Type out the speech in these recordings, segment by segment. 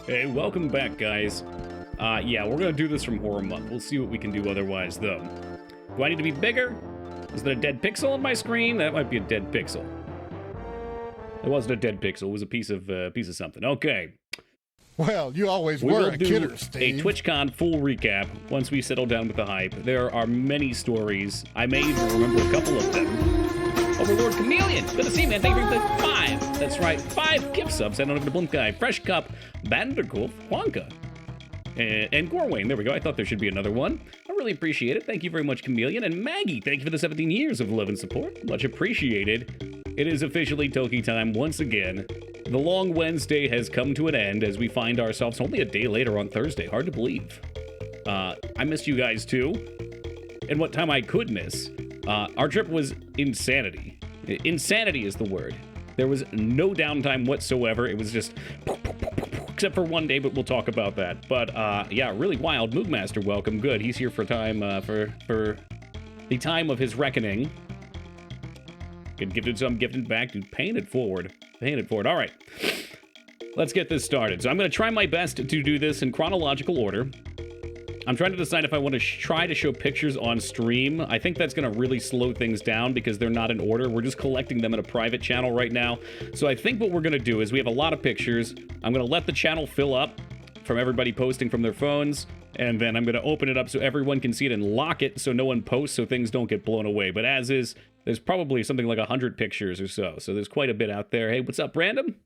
Hey, welcome back, guys. Yeah, we're gonna do this from Horror Month. We'll see what we can do otherwise, though. Do I need to be bigger? Is there a dead pixel on my screen? That might be a dead pixel. It wasn't a dead pixel. It was a piece of something. Okay. Well, you always were a kidder, Steve. A TwitchCon full recap once we settle down with the hype. There are many stories. I may even remember a couple of them. Overlord Chameleon, good to see you, man. Thank you for the 5. That's right, 5 gift subs. Send over to Blimp Guy, Fresh Cup, Vanderkolf, Wonka, and Gorwayne. There we go. I thought there should be another one. I really appreciate it. Thank you very much, Chameleon. And Maggie, thank you for the 17 years of love and support. Much appreciated. It is officially Toki time once again. The long Wednesday has come to an end as we find ourselves only a day later on Thursday. Hard to believe. I missed you guys too. And what time I could miss. Our trip was insanity. Insanity is the word. There was no downtime whatsoever. It was just... except for one day, but we'll talk about that. But, yeah, really wild. Moogmaster, welcome. Good. He's here for time, for the time of his reckoning. Get gifted some, gifted back. Dude, paying it forward. Paying it forward. All right. Let's get this started. So I'm going to try my best to do this in chronological order. I'm trying to decide if I want to try to show pictures on stream. I think that's going to really slow things down because they're not in order. We're just collecting them in a private channel right now. So I think what we're going to do is we have a lot of pictures. I'm going to let the channel fill up from everybody posting from their phones. And then I'm going to open it up so everyone can see it and lock it so no one posts so things don't get blown away. But as is, there's probably something like 100 pictures or so. So there's quite a bit out there. Hey, what's up, Random?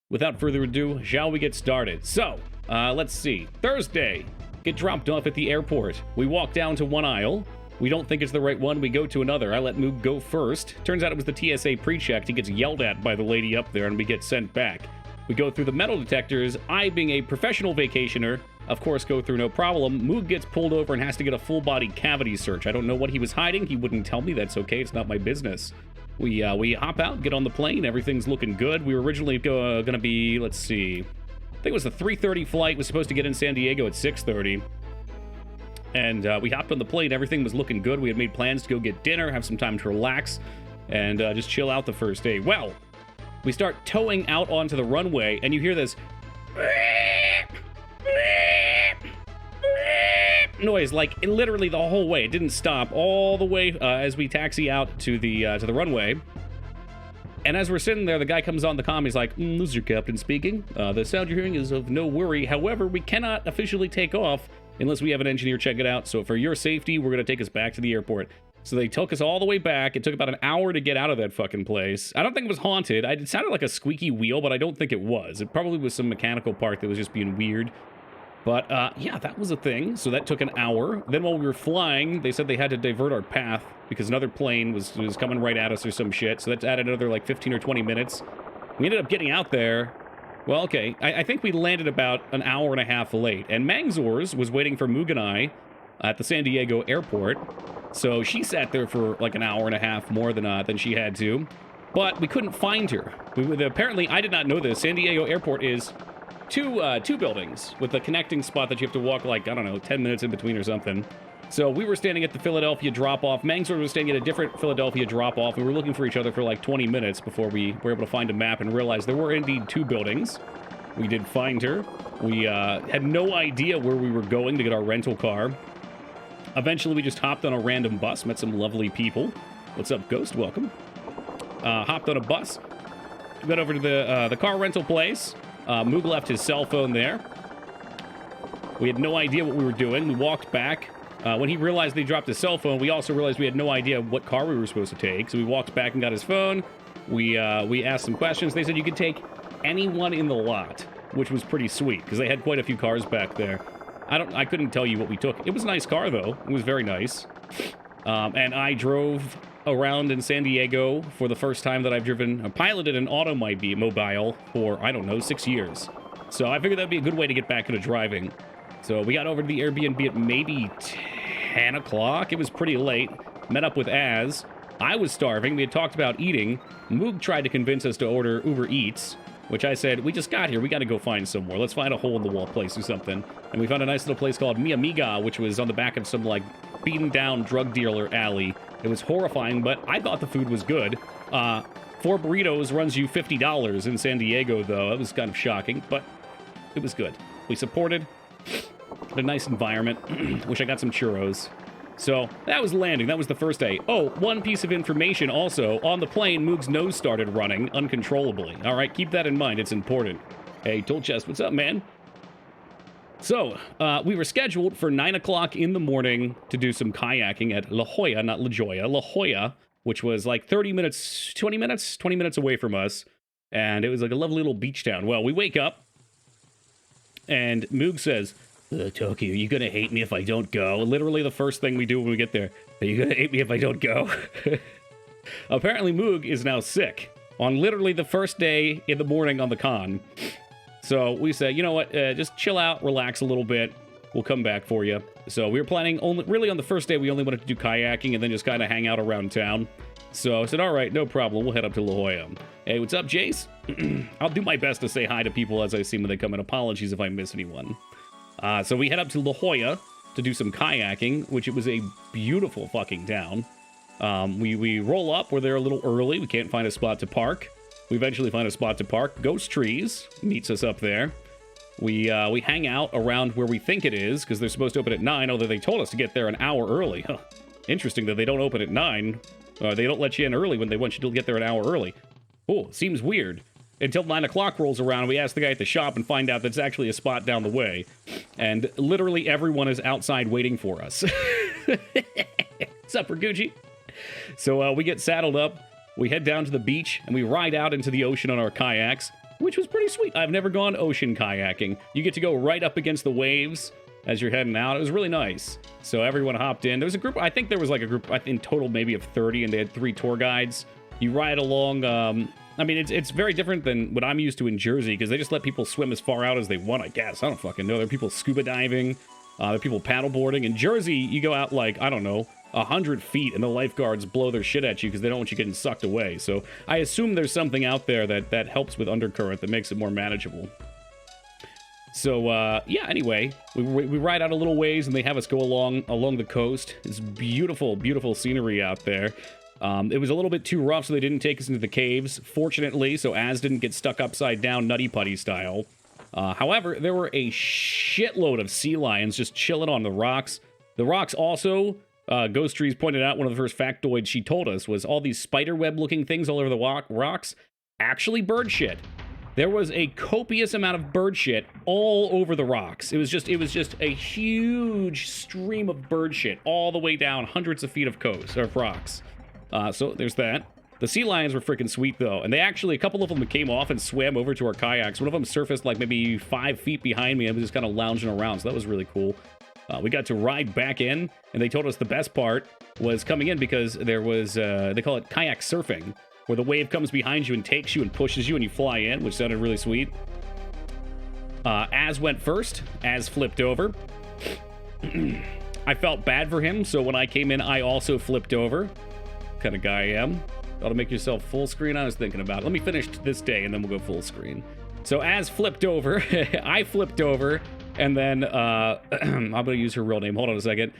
Without further ado, shall we get started? So, let's see. Thursday. Get dropped off at the airport. We walk down to one aisle. We don't think it's the right one. We go to another. I let Moog go first. Turns out it was the TSA pre-checked. He gets yelled at by the lady up there and we get sent back. We go through the metal detectors. I, being a professional vacationer, of course go through no problem. Moog gets pulled over and has to get a full-body cavity search. I don't know what he was hiding. He wouldn't tell me. That's okay. It's not my business. We hop out, get on the plane. Everything's looking good. We were originally gonna be, let's see... I think it was the 3:30 flight. Was supposed to get in San Diego at 6:30. And we hopped on the plane. Everything was looking good. We had made plans to go get dinner, have some time to relax, and just chill out the first day. Well, we start towing out onto the runway, and you hear this noise, like literally the whole way. It didn't stop all the way as we taxi out to the runway. And as we're sitting there, the guy comes on the comm. He's like, "This is your captain speaking. The sound you're hearing is of no worry. However, we cannot officially take off unless we have an engineer check it out. So for your safety, we're going to take us back to the airport." So they took us all the way back. It took about an hour to get out of that fucking place. I don't think it was haunted. It sounded like a squeaky wheel, but I don't think it was. It probably was some mechanical part that was just being weird. But, yeah, that was a thing. So that took an hour. Then while we were flying, they said they had to divert our path because another plane was coming right at us or some shit. So that added another, like, 15 or 20 minutes. We ended up getting out there. Well, okay. I think we landed about an hour and a half late. And Mangzors was waiting for Moog and I at the San Diego airport. So she sat there for, like, an hour and a half more than she had to. But we couldn't find her. Apparently, I did not know this. San Diego airport is... two buildings with a connecting spot that you have to walk like, I don't know, 10 minutes in between or something. So we were standing at the Philadelphia drop-off. Mangzor was standing at a different Philadelphia drop-off. We were looking for each other for like 20 minutes before we were able to find a map and realize there were indeed 2 buildings. We did find her. We had no idea where we were going to get our rental car. Eventually, we just hopped on a random bus, met some lovely people. What's up, Ghost? Welcome. Hopped on a bus. Got over to the car rental place. Moog left his cell phone there. We had no idea what we were doing. We walked back. When he realized they dropped his cell phone, we also realized we had no idea what car we were supposed to take. So we walked back and got his phone. We asked some questions. They said you could take anyone in the lot, which was pretty sweet because they had quite a few cars back there. I couldn't tell you what we took. It was a nice car though. It was very nice. And I drove around in San Diego for the first time that I've driven, piloted an automobile for, I don't know, 6 years. So I figured that'd be a good way to get back into driving. So we got over to the Airbnb at maybe 10 o'clock. It was pretty late. Met up with Az. I was starving. We had talked about eating. Moog tried to convince us to order Uber Eats, which I said, we just got here. We got to go find somewhere. Let's find a hole-in-the-wall place or something. And we found a nice little place called Mi Amiga, which was on the back of some, like, beaten-down drug dealer alley. It was horrifying, but I thought the food was good. 4 burritos runs you $50 in San Diego, though. That was kind of shocking, but It was good. We supported. Had a nice environment. Wish I got some churros. So that was landing. That was the first day. Oh, one piece of information also. On the plane, Moog's nose started running uncontrollably. All right, keep that in mind. It's important. Hey, Tool Chest, what's up, man? So, we were scheduled for 9 o'clock in the morning to do some kayaking at La Jolla, not La Jolla, La Jolla, which was like 20 minutes away from us. And it was like a lovely little beach town. Well, we wake up, and Moog says, Tokyo, you gonna hate me if I don't go? Literally the first thing we do when we get there. Are you gonna hate me if I don't go? Apparently Moog is now sick on literally the first day in the morning on the con. So we say, you know what, just chill out, relax a little bit. We'll come back for you. So we were planning really on the first day, we only wanted to do kayaking and then just kind of hang out around town. So I said, all right, no problem. We'll head up to La Jolla. Hey, what's up, Jace? I'll do my best to say hi to people as I see them when they come in. Apologies if I miss anyone. So we head up to La Jolla to do some kayaking, which it was a beautiful fucking town. We roll up. We're there a little early. We can't find a spot to park. We eventually find a spot to park. Ghost Trees meets us up there. We hang out around where we think it is, because they're supposed to open at 9, although they told us to get there an hour early. Huh. Interesting that they don't open at 9. They don't let you in early when they want you to get there an hour early. Oh, seems weird. Until 9 o'clock rolls around, we ask the guy at the shop and find out that's actually a spot down the way. And literally everyone is outside waiting for us. What's up, Gucci? So we get saddled up, we head down to the beach, and we ride out into the ocean on our kayaks, which was pretty sweet. I've never gone ocean kayaking. You get to go right up against the waves as you're heading out. It was really nice. So everyone hopped in. There was a group, I think there was like a group in total maybe of 30, and they had 3 tour guides. You ride along, I mean, it's very different than what I'm used to in Jersey, because they just let people swim as far out as they want, I guess. I don't fucking know. There are people scuba diving. There are people paddleboarding. In Jersey, you go out like, I don't know, 100 feet, and the lifeguards blow their shit at you because they don't want you getting sucked away. So I assume there's something out there that helps with undercurrent that makes it more manageable. So, yeah, anyway, we ride out a little ways, and they have us go along the coast. It's beautiful, beautiful scenery out there. It was a little bit too rough, so they didn't take us into the caves, fortunately, so Az didn't get stuck upside down Nutty Putty style. However, there were a shitload of sea lions just chilling on the rocks. The rocks also, Ghost Trees pointed out, one of the first factoids she told us was all these spiderweb-looking things all over the rocks, actually bird shit. There was a copious amount of bird shit all over the rocks. It was just a huge stream of bird shit all the way down hundreds of feet of rocks. So there's that. The sea lions were freaking sweet, though. And they actually, a couple of them came off and swam over to our kayaks. One of them surfaced like maybe 5 feet behind me and was just kind of lounging around. So that was really cool. We got to ride back in, and they told us the best part was coming in because there was, they call it kayak surfing, where the wave comes behind you and takes you and pushes you and you fly in, which sounded really sweet. Az went first. Az flipped over. I felt bad for him, so when I came in, I also flipped over. Kind of guy I am. Ought to make yourself full screen. I was thinking about it. Let me finish this day and then we'll go full screen. So Az flipped over. I flipped over. And then, I'm going to use her real name. Hold on a second.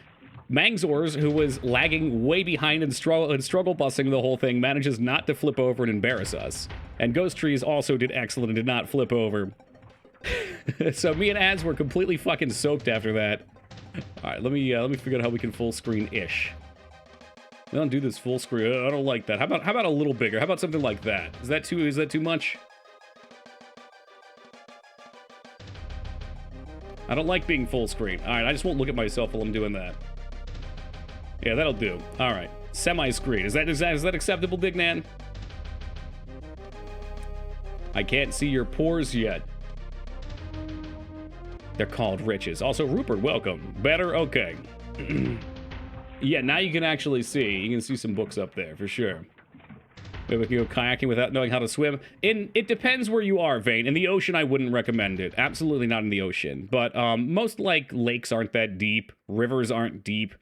Mangzors, who was lagging way behind and struggle busing the whole thing, manages not to flip over and embarrass us. And Ghost Trees also did excellent and did not flip over. So me and Az were completely fucking soaked after that. All right, let me figure out how we can full screen-ish. We don't do this full screen. I don't like that. How about a little bigger? How about something like that? Is that too much? I don't like being full screen. All right, I just won't look at myself while I'm doing that. Yeah, that'll do. All right, semi-screen. Is that acceptable, Dignan? I can't see your pores yet. They're called riches. Also, Rupert, welcome. Better? Okay. Yeah, now you can actually see. You can see some books up there, for sure. Maybe we can go kayaking without knowing how to swim. It depends where you are, Vane. In the ocean, I wouldn't recommend it. Absolutely not in the ocean. But most, like, lakes aren't that deep. Rivers aren't deep.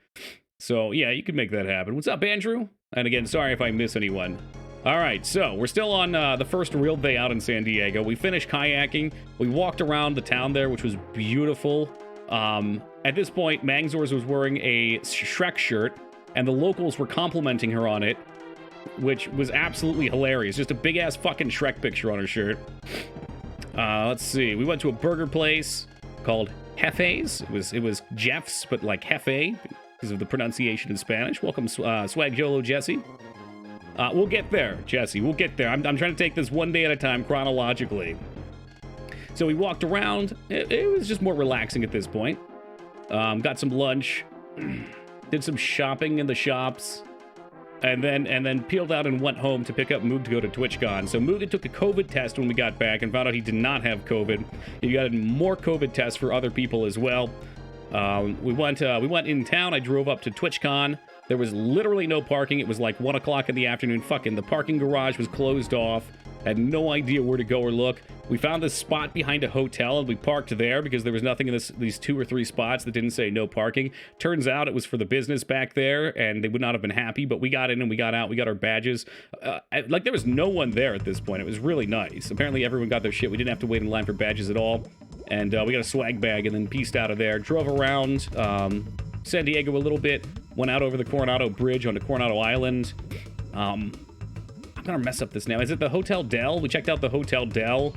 So, yeah, you can make that happen. What's up, Andrew? And again, sorry if I miss anyone. All right, so we're still on the first real day out in San Diego. We finished kayaking. We walked around the town there, which was beautiful. At this point, Mangzors was wearing a Shrek shirt, and the locals were complimenting her on it, which was absolutely hilarious. Just a big-ass fucking Shrek picture on her shirt. Let's see. We went to a burger place called Jefe's. It was Jeff's, but like Jefe because of the pronunciation in Spanish. Welcome, Swag Jolo Jesse. We'll get there, Jesse. We'll get there. I'm trying to take this one day at a time chronologically. So we walked around. It was just more relaxing at this point. Got some lunch. Did some shopping in the shops. And then peeled out and went home to pick up Moog to go to TwitchCon. So Moog took a COVID test when we got back and found out he did not have COVID. He got more COVID tests for other people as well. We went in town. I drove up to TwitchCon. There was literally no parking. It was like 1 o'clock in the afternoon. Fucking the parking garage was closed off. Had no idea where to go or look. We found this spot behind a hotel and we parked there because there was nothing in these 2 or 3 spots that didn't say no parking. Turns out it was for the business back there and they would not have been happy, but we got in and we got out. We got our badges. Like there was no one there at this point. It was really nice. Apparently everyone got their shit. We didn't have to wait in line for badges at all. And we got a swag bag and then pieced out of there. Drove around San Diego a little bit. Went out over the Coronado Bridge onto Coronado Island. I'm gonna mess up this now. Is it the Hotel Del? We checked out the Hotel Del.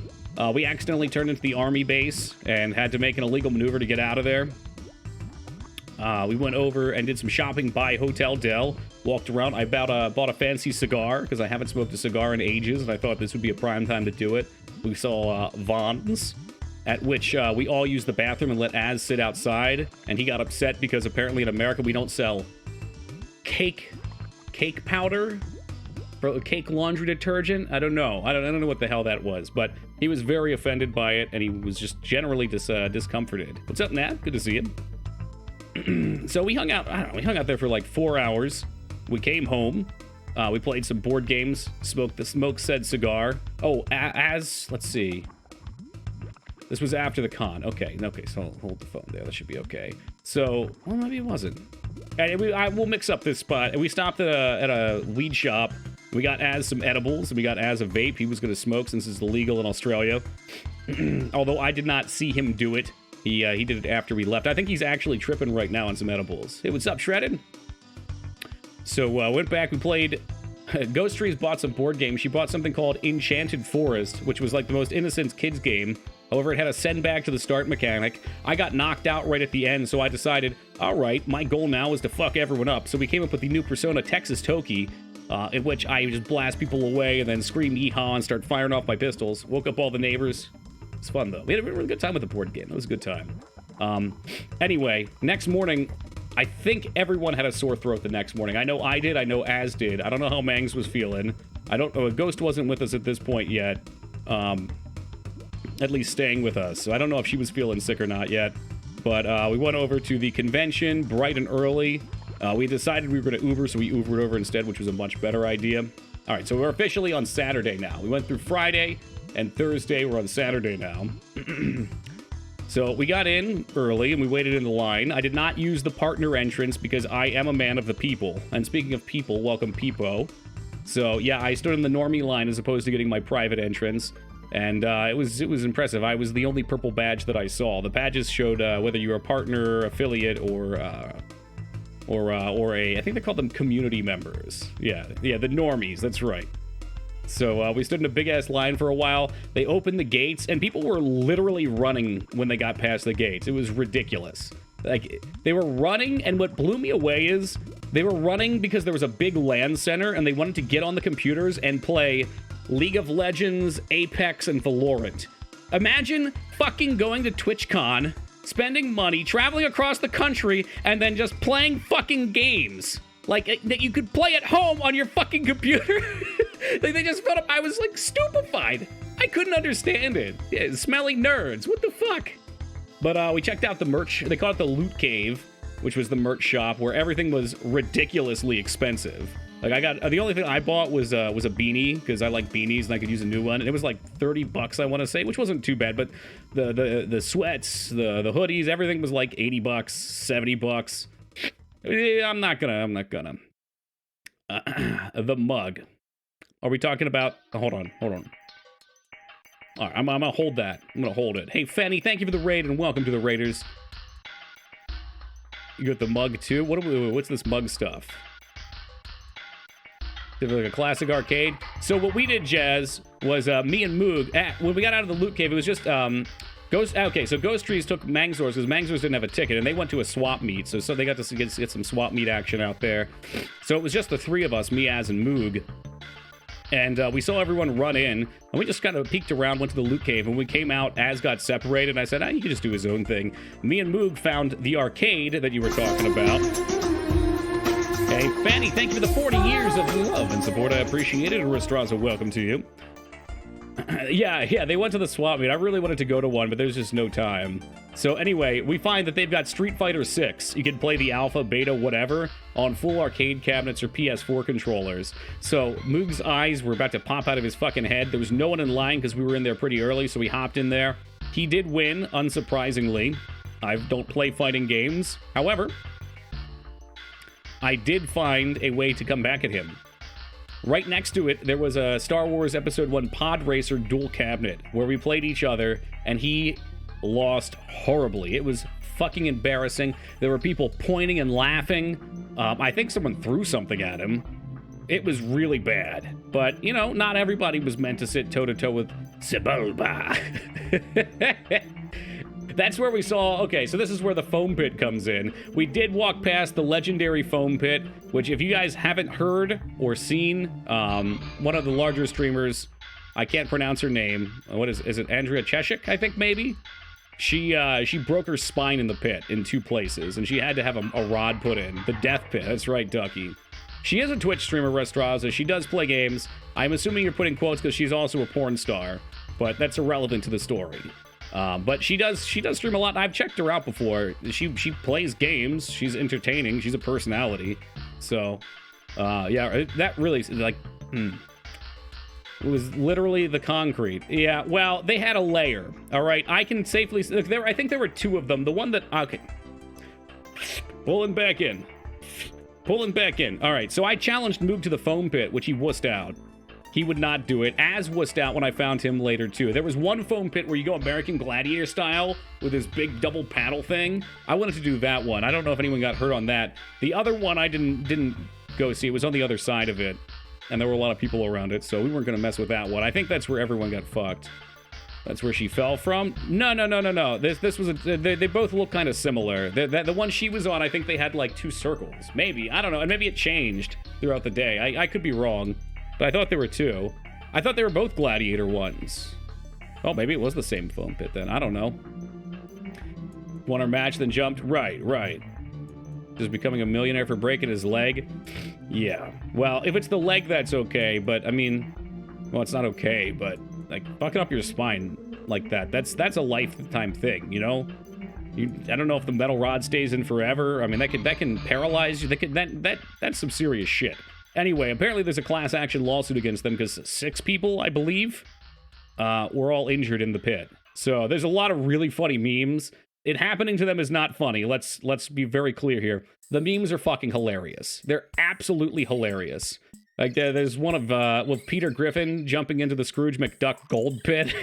We accidentally turned into the army base and had to make an illegal maneuver to get out of there. We went over and did some shopping by Hotel Del. Walked around. I bought a fancy cigar because I haven't smoked a cigar in ages, and I thought this would be a prime time to do it. We saw Vons, at which we all used the bathroom and let Az sit outside, and he got upset because apparently in America we don't sell cake powder. Cake laundry detergent? I don't know. I don't know what the hell that was, but he was very offended by it, and he was just generally discomforted. What's up, Nat? Good to see you. So we hung out. I don't know. We hung out there for like 4 hours. We came home. We played some board games. Smoked said cigar. Oh, let's see. This was after the con. Okay. So hold the phone there. That should be okay. So, well, maybe it wasn't. We'll mix up this spot. And we stopped at a weed shop. We got Az some edibles, and we got Az a vape. He was going to smoke since it's illegal in Australia. Although I did not see him do it. He did it after we left. I think he's actually tripping right now on some edibles. Hey, what's up, Shredded? So went back. We played. Ghost Trees bought some board games. She bought something called Enchanted Forest, which was like the most innocent kids game. However, it had a send back to the start mechanic. I got knocked out right at the end, so I decided, all right, my goal now is to fuck everyone up. So we came up with the new Persona Texas Toki. In which I just blast people away and then scream yeehaw and start firing off my pistols. Woke up all the neighbors. It's fun, though. We had a really good time with the board game. It was a good time. Anyway, next morning, I think everyone had a sore throat the next morning. I know I did. I know Az did. I don't know how Mangs was feeling. I don't know. Ghost wasn't with us at this point yet. At least staying with us. So I don't know if she was feeling sick or not yet. But we went over to the convention bright and early. We decided we were going to Uber, so we Ubered over instead, which was a much better idea. All right, so we're officially on Saturday now. We went through Friday and Thursday. We're on Saturday now. So we got in early and we waited in the line. I did not use the partner entrance because I am a man of the people. And speaking of people, welcome Peepo. So yeah, I stood in the normie line as opposed to getting my private entrance. And it was impressive. I was the only purple badge that I saw. The badges showed whether you're a partner, affiliate, or I think they called them community members. Yeah, the normies, that's right. So we stood in a big-ass line for a while. They opened the gates, and people were literally running when they got past the gates. It was ridiculous. Like, they were running, and what blew me away is they were running because there was a big LAN center, and they wanted to get on the computers and play League of Legends, Apex, and Valorant. Imagine fucking going to TwitchCon, spending money, traveling across the country, and then just playing fucking games. Like, that you could play at home on your fucking computer. They just felt up. I was, like, stupefied. I couldn't understand it. Yeah, smelly nerds. What the fuck? But we checked out the merch. They called it the Loot Cave, which was the merch shop where everything was ridiculously expensive. Like, I got, the only thing I bought was a beanie, because I like beanies and I could use a new one. And it was like $30, I want to say, which wasn't too bad. But the sweats, the hoodies, everything was like $80, $70. I'm not gonna. The mug. Are we talking about, hold on. All right, I'm gonna hold that. I'm gonna hold it. Hey, Fanny, thank you for the raid and welcome to the Raiders. You got the mug too? What's this mug stuff? like a classic arcade. So what we did, Jazz, was me and Moog, when we got out of the loot cave, it was just Ghost Trees took Mangzors because Mangzors didn't have a ticket, and they went to a swap meet, so they got to get some swap meet action out there. So it was just the three of us, me, Az, and Moog. And we saw everyone run in, and we just kind of peeked around, went to the loot cave, and when we came out, Az got separated, and I said, he can just do his own thing. Me and Moog found the arcade that you were talking about. Hey, Fanny, thank you for the 40 years of love and support. I appreciate it. Restraza, welcome to you. Yeah, they went to the swap meet. I really wanted to go to one, but there's just no time. So anyway, we find that they've got Street Fighter 6. You can play the alpha, beta, whatever, on full arcade cabinets or PS4 controllers. So Moog's eyes were about to pop out of his fucking head. There was no one in line because we were in there pretty early, so we hopped in there. He did win, unsurprisingly. I don't play fighting games. However, I did find a way to come back at him. Right next to it, there was a Star Wars Episode 1 Pod Racer dual cabinet where we played each other, and he lost horribly. It was fucking embarrassing. There were people pointing and laughing. I think someone threw something at him. It was really bad. But, you know, not everybody was meant to sit toe-to-toe with Sebulba. That's where we saw, okay, so this is where the foam pit comes in. We did walk past the legendary foam pit, which if you guys haven't heard or seen, one of the larger streamers, I can't pronounce her name. What is it Andrea Cheshik, I think, maybe? She broke her spine in the pit in 2 places, and she had to have a rod put in. The death pit, that's right, Ducky. She is a Twitch streamer, Restraza. She does play games. I'm assuming you're putting quotes because she's also a porn star, but that's irrelevant to the story. But she does stream a lot. I've checked her out before. She plays games. She's entertaining. She's a personality. So, yeah, that really, like, it was literally the concrete. Yeah, well, they had a layer, all right? I can safely, I think there were 2 of them. The one that, okay. Pulling back in. All right, so I challenged Moog to the foam pit, which he wussed out. He would not do it, as wussed out when I found him later, too. There was one foam pit where you go American Gladiator style with this big double paddle thing. I wanted to do that one. I don't know if anyone got hurt on that. The other one I didn't go see. It was on the other side of it, and there were a lot of people around it, so we weren't going to mess with that one. I think that's where everyone got fucked. That's where she fell from? No. This was they both look kind of similar. The one she was on, I think they had like 2 circles. Maybe. I don't know. And maybe it changed throughout the day. I could be wrong. But I thought there were 2. I thought they were both Gladiator ones. Oh, maybe it was the same foam pit then. I don't know. Won our match, then jumped. Right. Just becoming a millionaire for breaking his leg. Yeah. Well, if it's the leg, that's okay. But, I mean, well, it's not okay. But, like, fucking up your spine like that. That's a lifetime thing, you know? I don't know if the metal rod stays in forever. I mean, that can paralyze you. That's some serious shit. Anyway, apparently there's a class action lawsuit against them because 6 people, I believe, were all injured in the pit. So there's a lot of really funny memes. It happening to them is not funny. Let's be very clear here. The memes are fucking hilarious. They're absolutely hilarious. Like there's one of with Peter Griffin jumping into the Scrooge McDuck gold pit.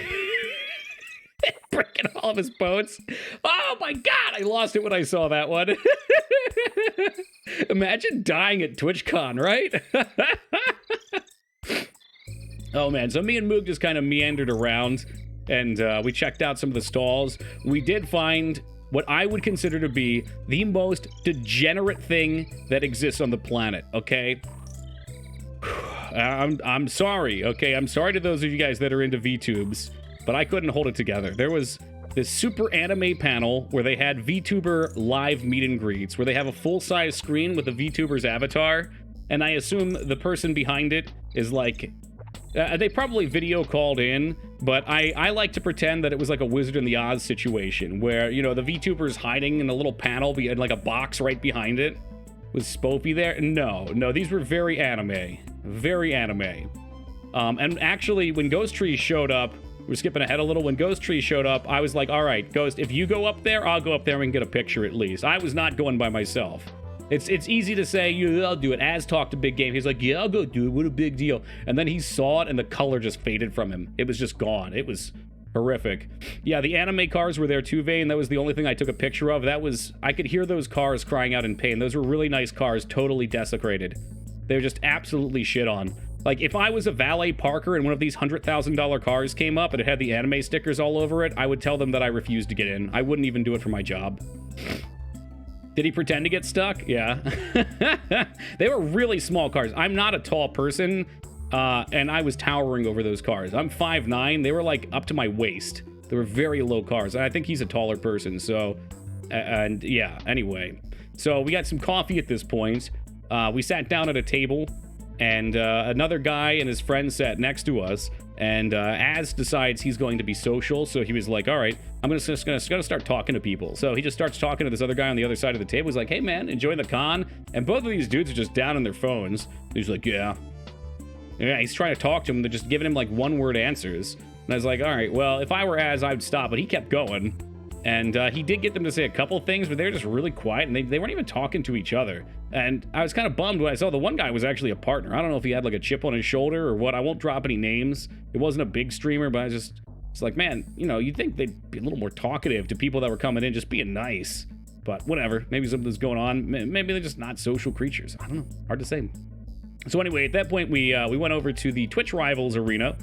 Breaking all of his boats. Oh my god, I lost it when I saw that one. Imagine dying at TwitchCon, right? Oh man, so me and Moog just kind of meandered around, and we checked out some of the stalls. We did find what I would consider to be the most degenerate thing that exists on the planet, okay? I'm sorry, okay? I'm sorry to those of you guys that are into VTubes, but I couldn't hold it together. There was this super anime panel where they had VTuber live meet and greets, where they have a full-size screen with the VTuber's avatar, and I assume the person behind it is like... they probably video called in, but I like to pretend that it was like a Wizard in the Oz situation, where, you know, the VTuber's hiding in a little panel, in like a box right behind it. Was Spopey there? No, these were very anime. Very anime. And actually, when Ghost Tree showed up, we're skipping ahead a little. When Ghost Tree showed up, I was like, all right, Ghost, if you go up there, I'll go up there and get a picture at least. I was not going by myself. It's easy to say, yeah, I'll do it. Az talked a big game. He's like, yeah, I'll go do it. What a big deal. And then he saw it, and the color just faded from him. It was just gone. It was horrific. Yeah, the anime cars were there too, Vane. That was the only thing I took a picture of. I could hear those cars crying out in pain. Those were really nice cars, totally desecrated. They were just absolutely shit on. Like, if I was a valet parker and one of these $100,000 cars came up and it had the anime stickers all over it, I would tell them that I refused to get in. I wouldn't even do it for my job. Did he pretend to get stuck? Yeah. They were really small cars. I'm not a tall person, and I was towering over those cars. I'm 5'9". They were, like, up to my waist. They were very low cars. And I think he's a taller person, so... And, yeah, anyway. So, we got some coffee at this point. We sat down at a table, and another guy and his friend sat next to us, and Az decides he's going to be social, so he was like, all right, I'm just gonna start talking to people. So he just starts talking to this other guy on the other side of the table. He's like, hey man, enjoying the con? And both of these dudes are just down on their phones. He's like, yeah. Yeah, he's trying to talk to him. They're just giving him like one-word answers. And I was like, all right, well, if I were Az, I'd stop, but he kept going. And he did get them to say a couple things, but they were just really quiet, and they weren't even talking to each other. And I was kind of bummed when I saw the one guy was actually a partner. I don't know if he had like a chip on his shoulder or what. I won't drop any names. It wasn't a big streamer, but it's like, man, you know, you'd think they'd be a little more talkative to people that were coming in, just being nice. But whatever, maybe something's going on. Maybe they're just not social creatures. I don't know, hard to say. So anyway, at that point, we went over to the Twitch Rivals arena,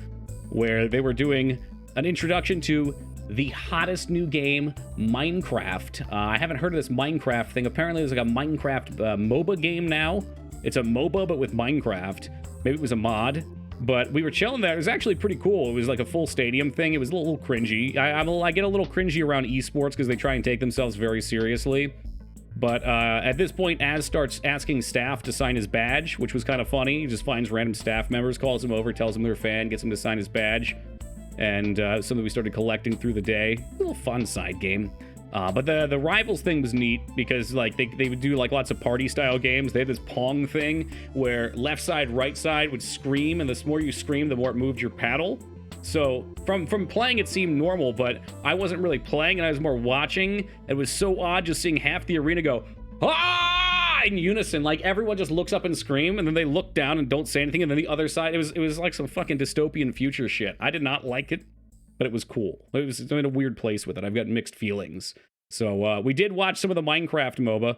where they were doing an introduction to the hottest new game, Minecraft. I haven't heard of this Minecraft thing. Apparently there's like a Minecraft MOBA game now. It's a MOBA, but with Minecraft. Maybe it was a mod. But we were chilling there. It was actually pretty cool. It was like a full stadium thing. It was a little cringy. I get a little cringy around esports because they try and take themselves very seriously. But at this point, Az starts asking staff to sign his badge, which was kind of funny. He just finds random staff members, calls them over, tells them they're a fan, gets them to sign his badge. And something we started collecting through the day. A little fun side game. But the Rivals thing was neat because like they would do like lots of party style games. They had this Pong thing where left side, right side would scream, and the more you scream, the more it moved your paddle. So from playing, it seemed normal, but I wasn't really playing, and I was more watching. It was so odd just seeing half the arena go, ah! In unison, like everyone just looks up and scream, and then they look down and don't say anything, and then the other side, it was like some fucking dystopian future shit. I did not like it, but it was cool. It was in a weird place with it. I've got mixed feelings. So we did watch some of the Minecraft MOBA.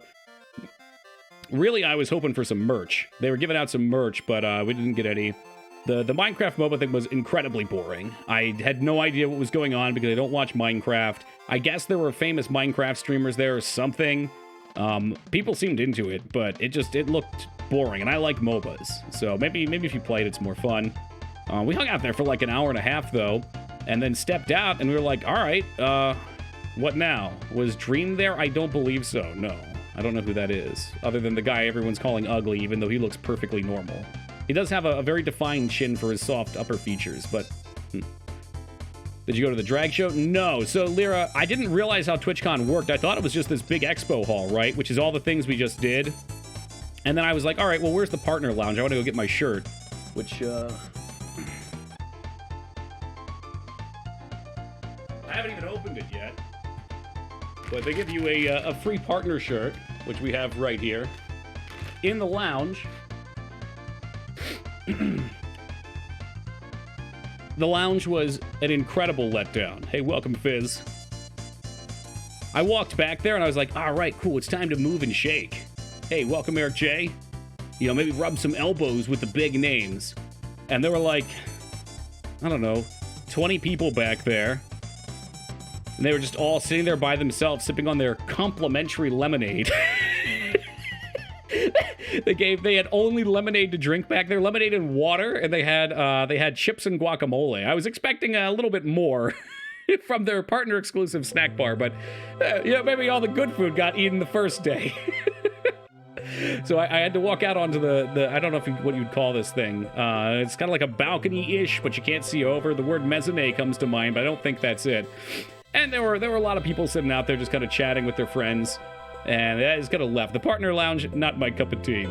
Really, I was hoping for some merch. They were giving out some merch, but we didn't get any. The Minecraft MOBA thing was incredibly boring. I had no idea what was going on because I don't watch Minecraft. I guess there were famous Minecraft streamers there or something. People seemed into it, but it looked boring, and I like MOBAs. So maybe if you play it, it's more fun. We hung out there for like an hour and a half, though, and then stepped out, and we were like, all right, what now? Was Dream there? I don't believe so, no. I don't know who that is, other than the guy everyone's calling ugly, even though he looks perfectly normal. He does have a very defined chin for his soft upper features, but... Did you go to the drag show? No. So, Lyra, I didn't realize how TwitchCon worked. I thought it was just this big expo hall, right? Which is all the things we just did. And then I was like, all right, well, where's the partner lounge? I want to go get my shirt. Which, I haven't even opened it yet. But they give you a free partner shirt, which we have right here, in the lounge. The lounge was an incredible letdown. Hey, welcome, Fizz. I walked back there and I was like, all right, cool, it's time to move and shake. Hey, welcome, Eric J. You know, maybe rub some elbows with the big names. And there were like, I don't know, 20 people back there. And they were just all sitting there by themselves, sipping on their complimentary lemonade. They had only lemonade to drink back there, lemonade and water, and they had chips and guacamole. I was expecting a little bit more from their partner exclusive snack bar, but maybe all the good food got eaten the first day. So I had to walk out onto the I don't know what you'd call this thing. It's kind of like a balcony-ish, but you can't see over. The word mezzanine comes to mind, but I don't think that's it. And there were a lot of people sitting out there just kind of chatting with their friends. And I just kind of left. The partner lounge, not my cup of tea.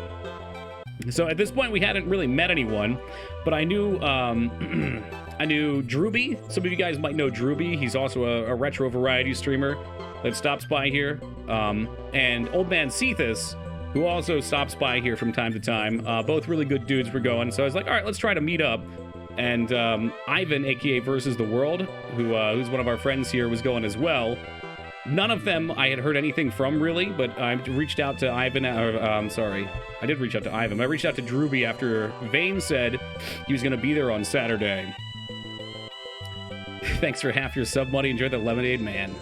So at this point, we hadn't really met anyone, but I knew I knew Drewby. Some of you guys might know Drewby. He's also a retro variety streamer that stops by here. And Old Man Cephas, who also stops by here from time to time. Both really good dudes were going. So I was like, all right, let's try to meet up. And Ivan, aka Versus the World, who's one of our friends here, was going as well. None of them I had heard anything from, really, but I reached out to Ivan, sorry. I did reach out to Ivan. I reached out to Drewby after Vane said he was going to be there on Saturday. Thanks for half your sub money. Enjoy the lemonade, man.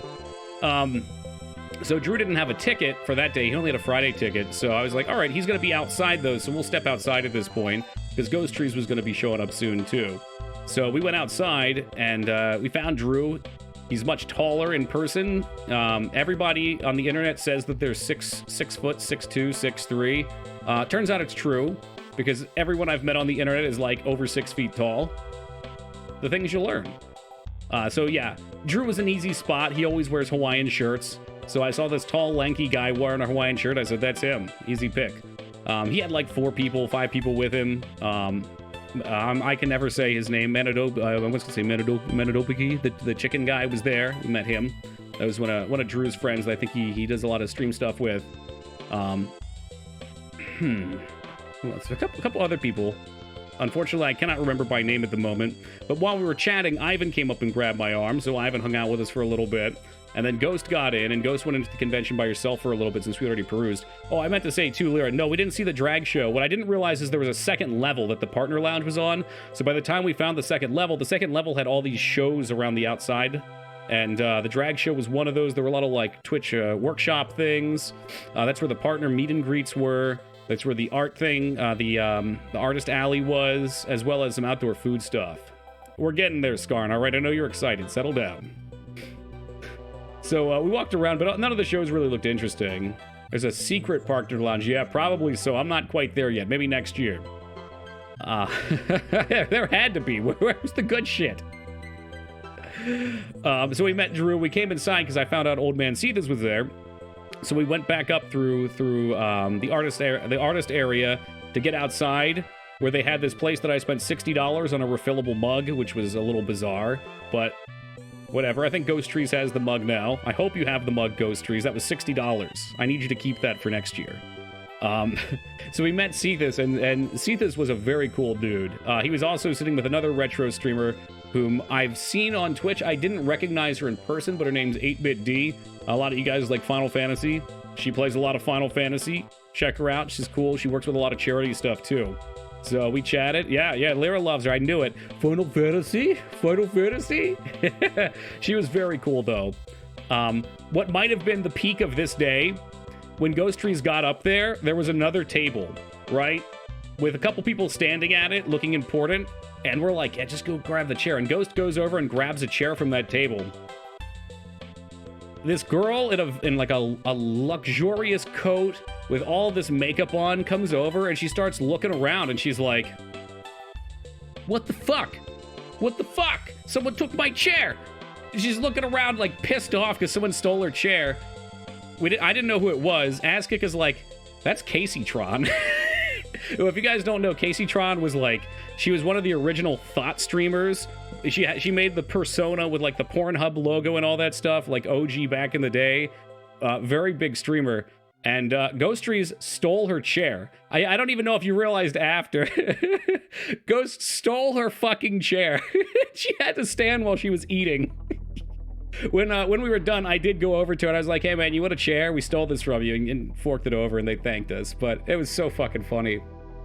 So Drew didn't have a ticket for that day. He only had a Friday ticket. So I was like, all right, he's going to be outside, though, so we'll step outside at this point, because Ghost Trees was going to be showing up soon, too. So we went outside, and we found Drew. He's much taller in person. Everybody on the internet says that they're 6 foot, 6'2", 6'3". Turns out it's true, because everyone I've met on the internet is like over 6 feet tall. The things you learn. So yeah, Drew was an easy spot. He always wears Hawaiian shirts. So I saw this tall, lanky guy wearing a Hawaiian shirt. I said, that's him. Easy pick. He had like 5 people with him. I can never say his name. I was going to say Manadopiki. The chicken guy was there. We met him. That was one of Drew's friends that I think he does a lot of stream stuff with. A couple other people. Unfortunately, I cannot remember by name at the moment. But while we were chatting, Ivan came up and grabbed my arm. So Ivan hung out with us for a little bit. And then Ghost got in, and Ghost went into the convention by herself for a little bit since we already perused. Oh, I meant to say, too, Lyra, no, we didn't see the drag show. What I didn't realize is there was a second level that the partner lounge was on. So by the time we found the second level had all these shows around the outside. And the drag show was one of those. There were a lot of, like, Twitch workshop things. That's where the partner meet and greets were. That's where the art thing, the artist alley was, as well as some outdoor food stuff. We're getting there, Skarn. All right, I know you're excited. Settle down. So we walked around, but none of the shows really looked interesting. There's a secret partner lounge. Yeah, probably so. I'm not quite there yet. Maybe next year. There had to be. Where's the good shit? So we met Drew. We came inside because I found out Old Man Cetus was there. So we went back up through the artist area to get outside, where they had this place that I spent $60 on a refillable mug, which was a little bizarre, but whatever. I think Ghost Trees has the mug now. I hope you have the mug, Ghost Trees. That was $60. I need you to keep that for next year. So we met Cetus, and Cetus was a very cool dude. He was also sitting with another retro streamer whom I've seen on Twitch. I didn't recognize her in person, but her name's 8BitD. A lot of you guys like Final Fantasy. She plays a lot of Final Fantasy. Check her out. She's cool. She works with a lot of charity stuff, too. So we chatted. Yeah, Lyra loves her. I knew it. Final Fantasy? She was very cool, though. What might have been the peak of this day, when Ghost Trees got up there, there was another table, right? With a couple people standing at it, looking important. And we're like, yeah, just go grab the chair. And Ghost goes over and grabs a chair from that table. This girl in like a luxurious coat with all this makeup on comes over and she starts looking around and she's like, what the fuck? What the fuck? Someone took my chair. She's looking around like pissed off because someone stole her chair. I didn't know who it was. Azkick is like, that's Casey Tron. If you guys don't know, Casey Tron was like, she was one of the original Thought streamers. She made the persona with like the Pornhub logo and all that stuff, like OG back in the day. Very big streamer. And Ghost Trees stole her chair. I don't even know if you realized after. Ghost stole her fucking chair. She had to stand while she was eating. When we were done, I did go over to her and I was like, hey man, you want a chair? We stole this from you, and forked it over and they thanked us. But it was so fucking funny.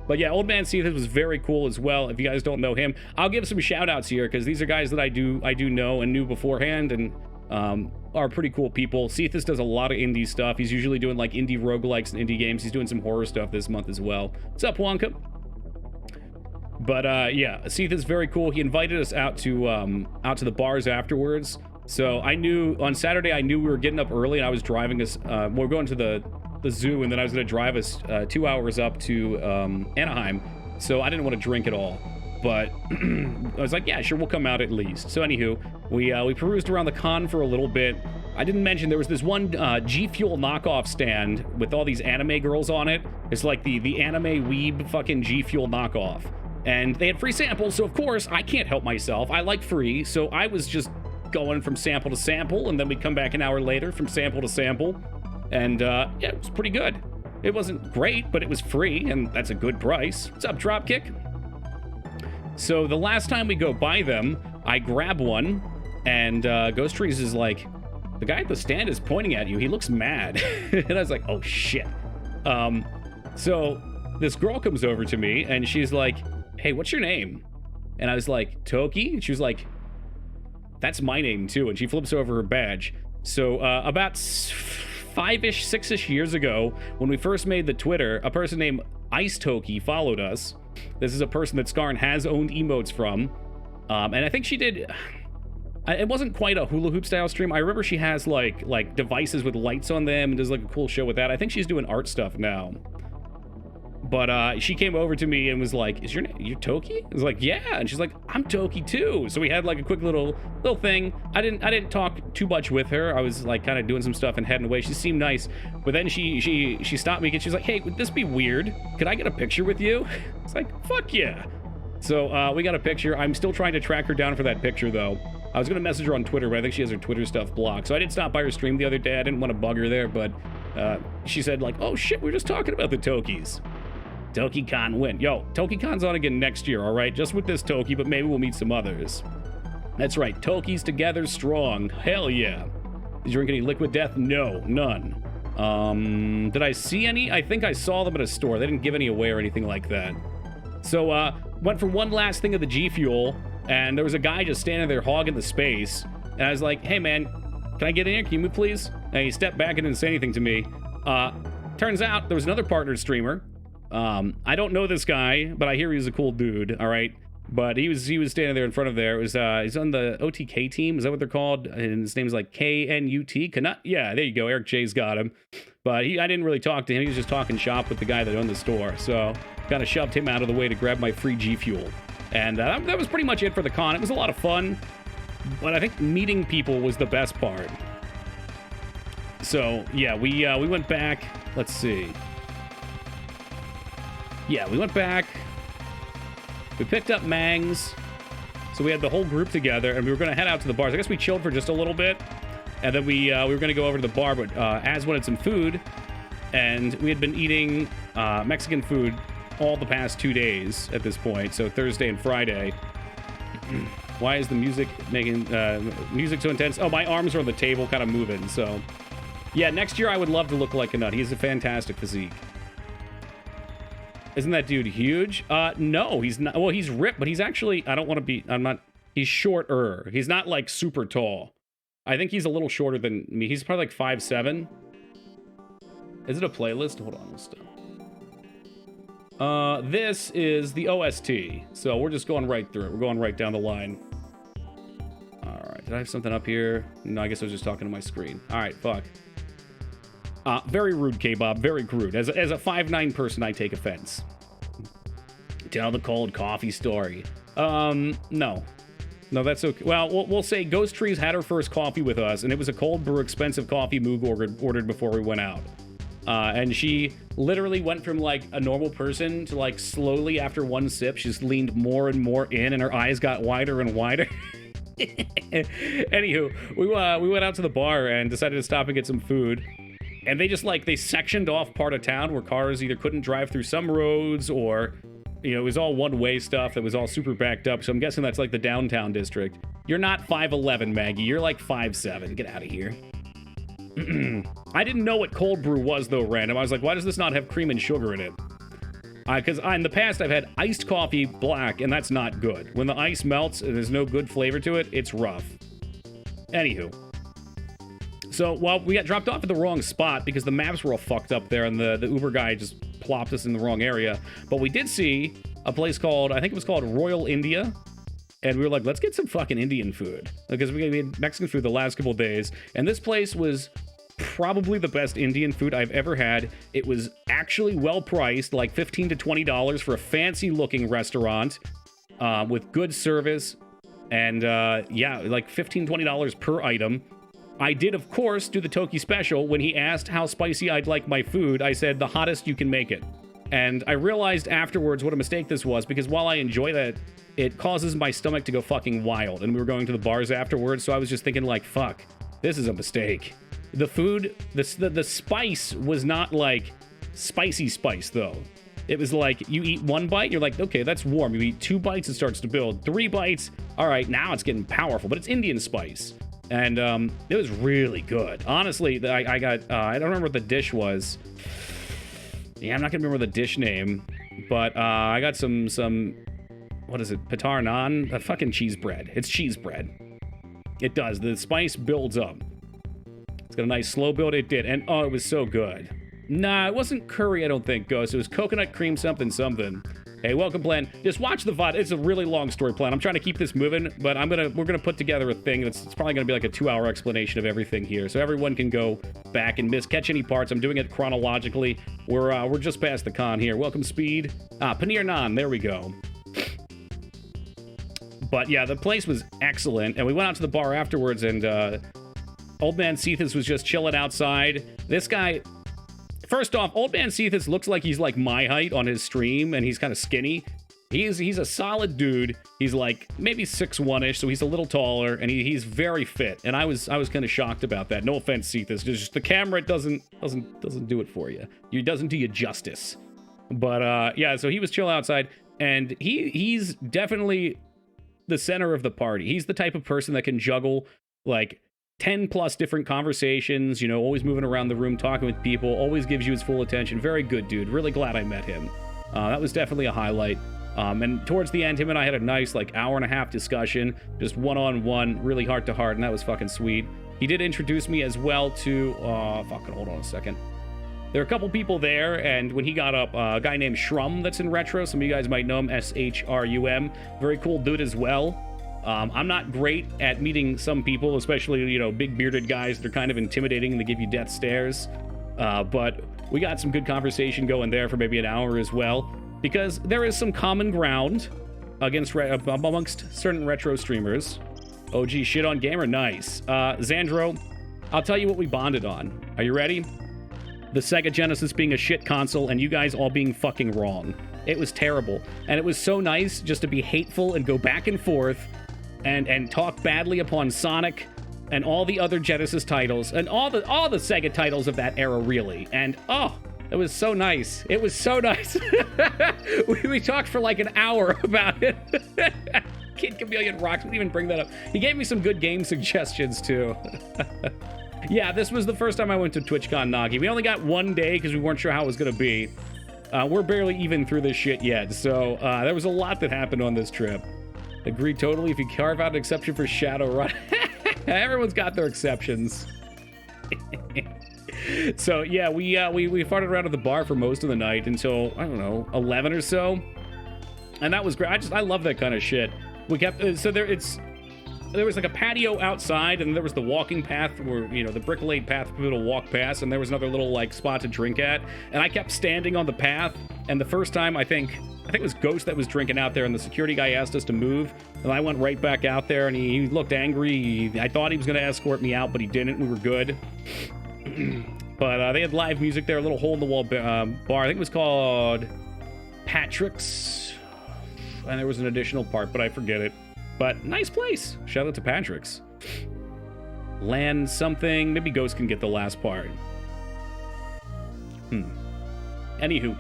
But yeah, Old Man Cetus was very cool as well. If you guys don't know him, I'll give some shout outs here because these are guys that I do know and knew beforehand and are pretty cool people. Cetus does a lot of indie stuff. He's usually doing like indie roguelikes and indie games. He's doing some horror stuff this month as well. What's up, Wonka? But yeah, Cetus very cool. He invited us out to the bars afterwards. So I knew on Saturday, I knew we were getting up early and I was driving us, we're going to the zoo and then I was going to drive us 2 hours up to Anaheim. So I didn't want to drink at all, but I was like, yeah, sure, we'll come out at least. So anywho, we perused around the con for a little bit. I didn't mention there was this one G Fuel knockoff stand with all these anime girls on it. It's like the anime weeb fucking G Fuel knockoff. And they had free samples, so of course I can't help myself. I like free, so I was just going from sample to sample, and then we'd come back an hour later from sample to sample. And yeah, it was pretty good. It wasn't great, but it was free, and that's a good price. What's up, Dropkick? So the last time we go by them, I grab one, and Ghost Trees is like, the guy at the stand is pointing at you. He looks mad. And I was like, oh shit. So this girl comes over to me and she's like, hey, what's your name? And I was like, Toki? And she was like, that's my name too. And she flips over her badge. So about 5-ish, 6-ish years ago, when we first made the Twitter, a person named Ice Toki followed us. This is a person that Skarn has owned emotes from. And I think she did... It wasn't quite a hula hoop style stream. I remember she has like devices with lights on them and does like a cool show with that. I think she's doing art stuff now. But she came over to me and was like, "Is your name Toki?" I was like, "Yeah." And she's like, "I'm Toki too." So we had like a quick little thing. I didn't talk too much with her. I was like kind of doing some stuff and heading away. She seemed nice, but then she stopped me and she's like, "Hey, would this be weird? Could I get a picture with you?" It's like, "Fuck yeah." So we got a picture. I'm still trying to track her down for that picture though. I was going to message her on Twitter, but I think she has her Twitter stuff blocked. So I did stop by her stream the other day. I didn't want to bug her there, but she said like, oh shit, we were just talking about the Tokis. TokiCon win. Yo, TokiCon's on again next year, all right? Just with this Toki, but maybe we'll meet some others. That's right, Tokis together strong. Hell yeah. Did you drink any Liquid Death? No, none. Did I see any? I think I saw them at a store. They didn't give any away or anything like that. So, went for one last thing of the G Fuel, and there was a guy just standing there hogging the space. And I was like, hey man, can I get in here? Can you move, please? And he stepped back and didn't say anything to me. Turns out there was another partner streamer. I don't know this guy, but I hear he's a cool dude, all right? But he was standing there in front of there. It was, he's on the OTK team. Is that what they're called? And his name's like KNUT. Canut? Yeah, there you go. Eric J's got him. But I didn't really talk to him. He was just talking shop with the guy that owned the store. So kind of shoved him out of the way to grab my free G Fuel. And that was pretty much it for the con. It was a lot of fun, but I think meeting people was the best part. So yeah, we went back. Let's see. Yeah, we went back. We picked up Mangs. So we had the whole group together, and we were going to head out to the bars. I guess we chilled for just a little bit, and then we were going to go over to the bar, but Az wanted some food, and we had been eating Mexican food all the past 2 days at this point, so Thursday and Friday. Why is the music making music so intense? Oh, my arms are on the table kind of moving, so... Yeah, next year I would love to look like a nut. He has a fantastic physique. Isn't that dude huge? No, he's not. Well, he's ripped, but he's actually... He's shorter. He's not, like, super tall. I think he's a little shorter than me. He's probably, like, 5'7". Is it a playlist? Hold on, let's stop. This is the OST, so we're just going right through it. We're going right down the line. Alright, did I have something up here? No, I guess I was just talking to my screen. Alright, fuck. Very rude, K-Bob, very crude. As a 5'9" person, I take offense. Tell the cold coffee story. No. No, that's okay. Well, we'll say Ghost Trees had her first coffee with us, and it was a cold brew, expensive coffee Moog ordered before we went out. And she literally went from, like, a normal person to, like, slowly after one sip, she just leaned more and more in, and her eyes got wider and wider. Anywho, we went out to the bar and decided to stop and get some food. And they just, like, they sectioned off part of town where cars either couldn't drive through some roads or, you know, it was all one-way stuff that was all super backed up. So I'm guessing that's, like, the downtown district. You're not 5'11", Maggie. You're, like, 5'7". Get out of here. I didn't know what cold brew was, though, random. I was like, why does this not have cream and sugar in it? Because in the past, I've had iced coffee black, and that's not good. When the ice melts and there's no good flavor to it, it's rough. Anywho. So, well, we got dropped off at the wrong spot because the maps were all fucked up there, and the Uber guy just plopped us in the wrong area. But we did see a place called, I think it was called Royal India. And we were like, let's get some fucking Indian food. Because we had Mexican food the last couple of days. And this place was probably the best Indian food I've ever had. It was actually well priced, like $15 to $20 for a fancy looking restaurant with good service. And yeah, like $15, $20 per item. I did, of course, do the Toki special. When he asked how spicy I'd like my food, I said the hottest you can make it. And I realized afterwards what a mistake this was, because while I enjoy that, it causes my stomach to go fucking wild. And we were going to the bars afterwards, so I was just thinking like, fuck, this is a mistake. The food, the spice was not like spicy spice, though. It was like, you eat one bite, you're like, okay, that's warm. You eat 2 bites, it starts to build. 3 bites, all right, now it's getting powerful. But it's Indian spice. And it was really good. Honestly, I got, I don't remember what the dish was. Yeah, I'm not gonna remember the dish name, but I got some, what is it, patar naan? That fucking cheese bread. It's cheese bread. It does. The spice builds up. It's got a nice slow build. It did. And oh, it was so good. Nah, it wasn't curry, I don't think, Ghost. It was coconut cream something. Hey, welcome, Plan. Just watch the VOD. It's a really long story, Plan. I'm trying to keep this moving, but we're gonna put together a thing that's it's probably gonna be like a 2-hour explanation of everything here, so everyone can go back and catch any parts. I'm doing it chronologically. We're just past the con here. Welcome, Speed. Paneer Naan. There we go. But yeah, the place was excellent, and we went out to the bar afterwards, and Old Man Cephas was just chilling outside. This guy. First off, Old Man Cephas looks like he's like my height on his stream, and he's kind of skinny. He's a solid dude. He's like maybe 6'1"ish, so he's a little taller, and he's very fit. And I was kind of shocked about that. No offense, Cephas, just the camera doesn't do it for you. It doesn't do you justice. But yeah, so he was chill outside, and he's definitely the center of the party. He's the type of person that can juggle like 10 plus different conversations, you know, always moving around the room, talking with people, always gives you his full attention. Very good dude. Really glad I met him. That was definitely a highlight. And towards the end, him and I had a nice like hour-and-a-half discussion, just one-on-one, really heart-to-heart, and that was fucking sweet. He did introduce me as well to, hold on a second. There are a couple people there, and when he got up, a guy named Shrum that's in Retro. Some of you guys might know him, S-H-R-U-M. Very cool dude as well. I'm not great at meeting some people, especially, you know, big bearded guys. They're kind of intimidating and they give you death stares. But we got some good conversation going there for maybe an hour as well, because there is some common ground amongst certain retro streamers. OG shit on gamer, nice. Xandro, I'll tell you what we bonded on. Are you ready? The Sega Genesis being a shit console and you guys all being fucking wrong. It was terrible. And it was so nice just to be hateful and go back and forth and talk badly upon Sonic and all the other Genesis titles and all the Sega titles of that era, really. And oh, it was so nice. It was so nice. we talked for like an hour about it. Kid Chameleon rocks. We didn't even bring that up. He gave me some good game suggestions too. Yeah, this was the first time I went to TwitchCon Nagi. We only got one day because we weren't sure how it was gonna be. We're barely even through this shit yet, so there was a lot that happened on this trip. Agree totally. If you carve out an exception for Shadowrun, everyone's got their exceptions. So yeah, we farted around at the bar for most of the night until I don't know 11 or so, and that was great. I love that kind of shit. We kept there was like a patio outside, and there was the walking path where, you know, the brick-laid path for people to walk past, and there was another little like spot to drink at, and I kept standing on the path. And the first time I think it was Ghost that was drinking out there, and the security guy asked us to move, and I went right back out there, and he looked angry. I thought he was going to escort me out, but he didn't. We were good. But they had live music there, a little hole-in-the-wall bar. I think it was called Patrick's, and there was an additional part, but I forget it. But nice place. Shout out to Patrick's. Land something. Maybe Ghost can get the last part. Anywho.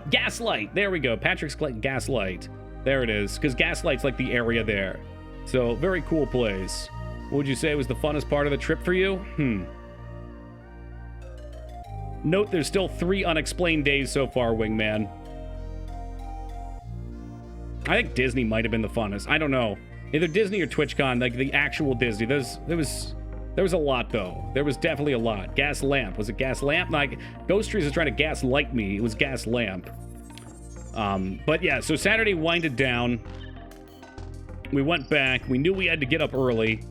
Gaslight. There we go. Patrick's Gaslight. There it is. Because Gaslight's like the area there. So, very cool place. What would you say was the funnest part of the trip for you? Note there's still 3 unexplained days so far, Wingman. I think Disney might have been the funnest. I don't know. Either Disney or TwitchCon, like the actual Disney. There was a lot, though. There was definitely a lot. Gas Lamp. Was it Gas Lamp? Like, Ghost Trees is trying to gaslight me. It was Gas Lamp. But yeah, so Saturday winded down. We went back. We knew we had to get up early.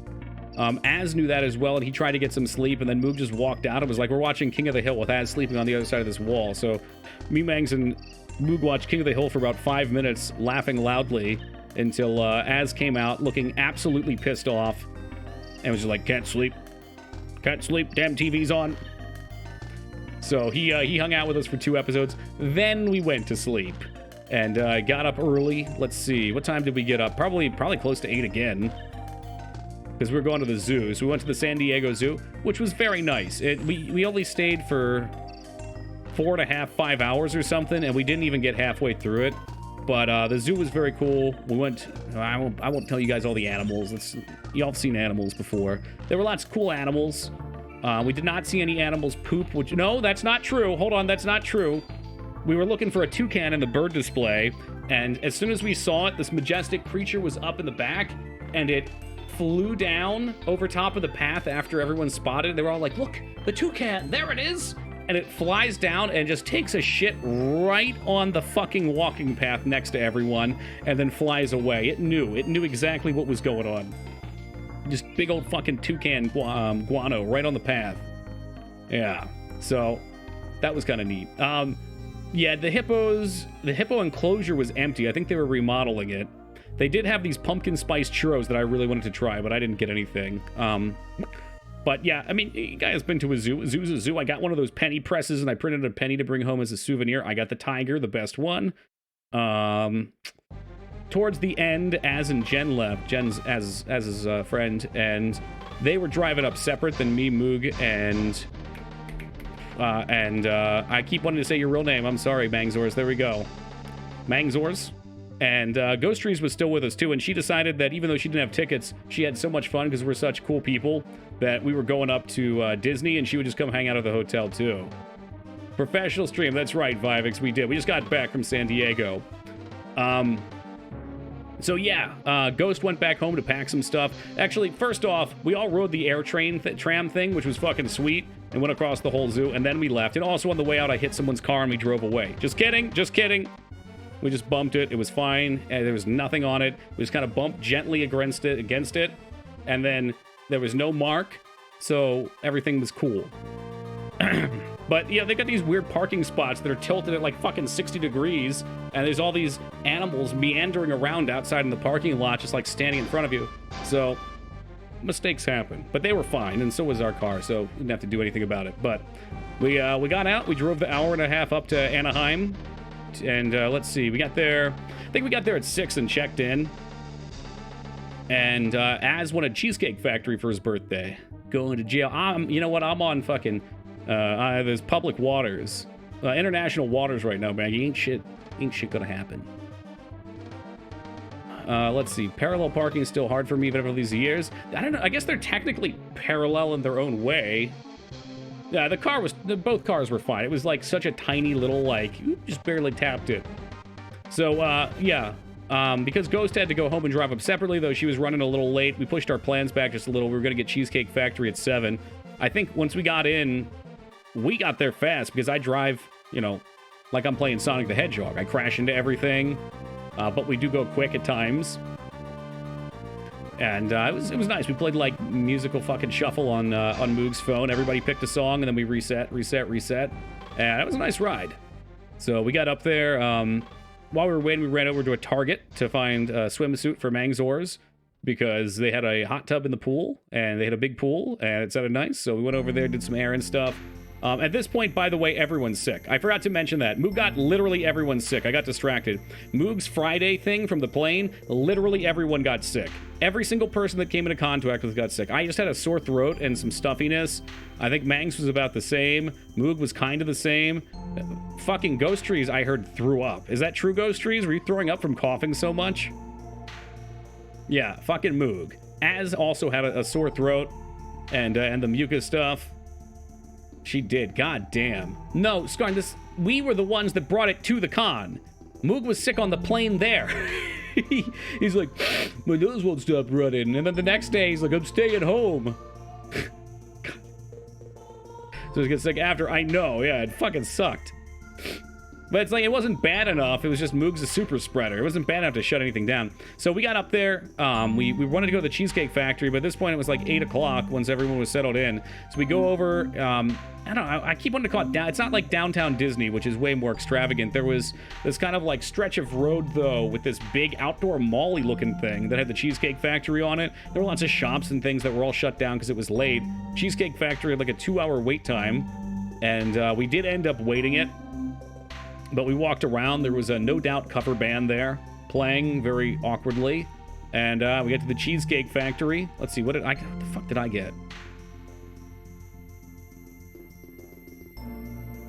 Az knew that as well, and he tried to get some sleep, and then Moog just walked out. It was like we're watching King of the Hill with Az sleeping on the other side of this wall. So me, Mangs, and Moog watched King of the Hill for about 5 minutes, laughing loudly, until Az came out looking absolutely pissed off, and was just like, can't sleep, damn TV's on. So he hung out with us for 2 episodes. Then we went to sleep, and got up early. Let's see, what time did we get up? Probably close to 8 again, because we were going to the zoo. So we went to the San Diego Zoo, which was very nice. We only stayed for 4.5, 5 hours or something, and we didn't even get halfway through it. But the zoo was very cool. We went. I won't tell you guys all the animals. Y'all have seen animals before. There were lots of cool animals. We did not see any animals poop. No, that's not true. Hold on, that's not true. We were looking for a toucan in the bird display, and as soon as we saw it, this majestic creature was up in the back, and it flew down over top of the path after everyone spotted it. They were all like, look, the toucan, there it is! And it flies down and just takes a shit right on the fucking walking path next to everyone, and then flies away. It knew exactly what was going on. Just big old fucking toucan guano right on the path. Yeah, so that was kind of neat. Yeah, the hippo enclosure was empty. I think they were remodeling it. They did have these pumpkin spice churros that I really wanted to try, but I didn't get anything. But yeah, I mean, you guys been to a zoo. A zoo's a zoo. I got one of those penny presses, and I printed a penny to bring home as a souvenir. I got the tiger, the best one. Towards the end, Az and Jen left. Jen's Az's friend, and they were driving up separate than me, Moog, and I keep wanting to say your real name. I'm sorry, Mangzors. There we go. Mangzors. And Ghost Trees was still with us, too, and she decided that even though she didn't have tickets, she had so much fun because we're such cool people that we were going up to Disney, and she would just come hang out at the hotel, too. Professional stream. That's right, Vivix. We did. We just got back from San Diego. So yeah, Ghost went back home to pack some stuff. Actually, first off, we all rode the air train tram thing, which was fucking sweet, and went across the whole zoo, and then we left. And also on the way out, I hit someone's car and we drove away. Just kidding, just kidding. We just bumped it. It was fine. And there was nothing on it. We just kind of bumped gently against it, and then there was no mark, so everything was cool. But yeah, they got these weird parking spots that are tilted at like fucking 60 degrees, and there's all these animals meandering around outside in the parking lot, just like standing in front of you. So mistakes happen, but they were fine, and so was our car, so we didn't have to do anything about it. But we got out. We drove the hour and a half up to Anaheim, and let's see, we got there. I think we got there at 6 and checked in. And Az wanted Cheesecake Factory for his birthday. Going to jail. You know what? I'm on fucking. There's public waters, international waters right now, man. Ain't shit gonna happen. Let's see. Parallel parking is still hard for me even after these years. I don't know. I guess they're technically parallel in their own way. Yeah, both cars were fine. It was like such a tiny little, like, just barely tapped it. So, yeah. Because Ghost had to go home and drive up separately, though she was running a little late. We pushed our plans back just a little. We were gonna get Cheesecake Factory at 7. I think once we got in, we got there fast because I drive, you know, like I'm playing Sonic the Hedgehog. I crash into everything, but we do go quick at times. And it was nice. We played like musical fucking shuffle on Moog's phone. Everybody picked a song, and then we reset. And it was a nice ride. So we got up there. While we were waiting, we ran over to a Target to find a swimsuit for Mangzors, because they had a hot tub in the pool, and they had a big pool, and it sounded nice, so we went over there, did some errand stuff. At this point, by the way, everyone's sick. I forgot to mention that. Moog got literally everyone sick. I got distracted. Moog's Friday thing from the plane, literally everyone got sick. Every single person that came into contact with got sick. I just had a sore throat and some stuffiness. I think Mangs was about the same. Moog was kind of the same. Fucking Ghost Trees, I heard, threw up. Is that true, Ghost Trees? Were you throwing up from coughing so much? Yeah, fucking Moog. Az also had a sore throat and the mucus stuff. She did. God damn. No, Scarn, we were the ones that brought it to the con. Moog was sick on the plane there. He's like, my nose won't stop running. And then the next day, he's like, I'm staying home. So he gets sick after. I know, yeah, it fucking sucked. But it's like, it wasn't bad enough. It was just Moog's a super spreader. It wasn't bad enough to shut anything down. So we got up there. We wanted to go to the Cheesecake Factory, but at this point it was like 8 o'clock once everyone was settled in. So we go over, I don't know, I keep wanting to call it down. It's not like downtown Disney, which is way more extravagant. There was this kind of like stretch of road, though, with this big outdoor mall-y looking thing that had the Cheesecake Factory on it. There were lots of shops and things that were all shut down because it was late. Cheesecake Factory had like a 2-hour wait time, and we did end up waiting it. But we walked around. There was a No Doubt cover band there playing very awkwardly. And we get to the Cheesecake Factory. Let's see, what the fuck did I get?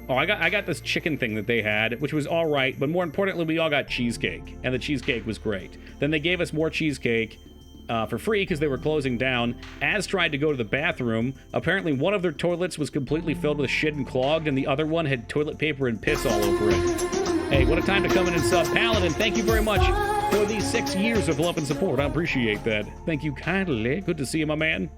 Oh, I got this chicken thing that they had, which was all right, but more importantly, we all got cheesecake, and the cheesecake was great. Then they gave us more cheesecake for free because they were closing down. Az tried to go to the bathroom. Apparently, one of their toilets was completely filled with shit and clogged, and the other one had toilet paper and piss all over it. Hey, what a time to come in and sub. Paladin, thank you very much for these 6 years of love and support. I appreciate that. Thank you kindly. Good to see you, my man.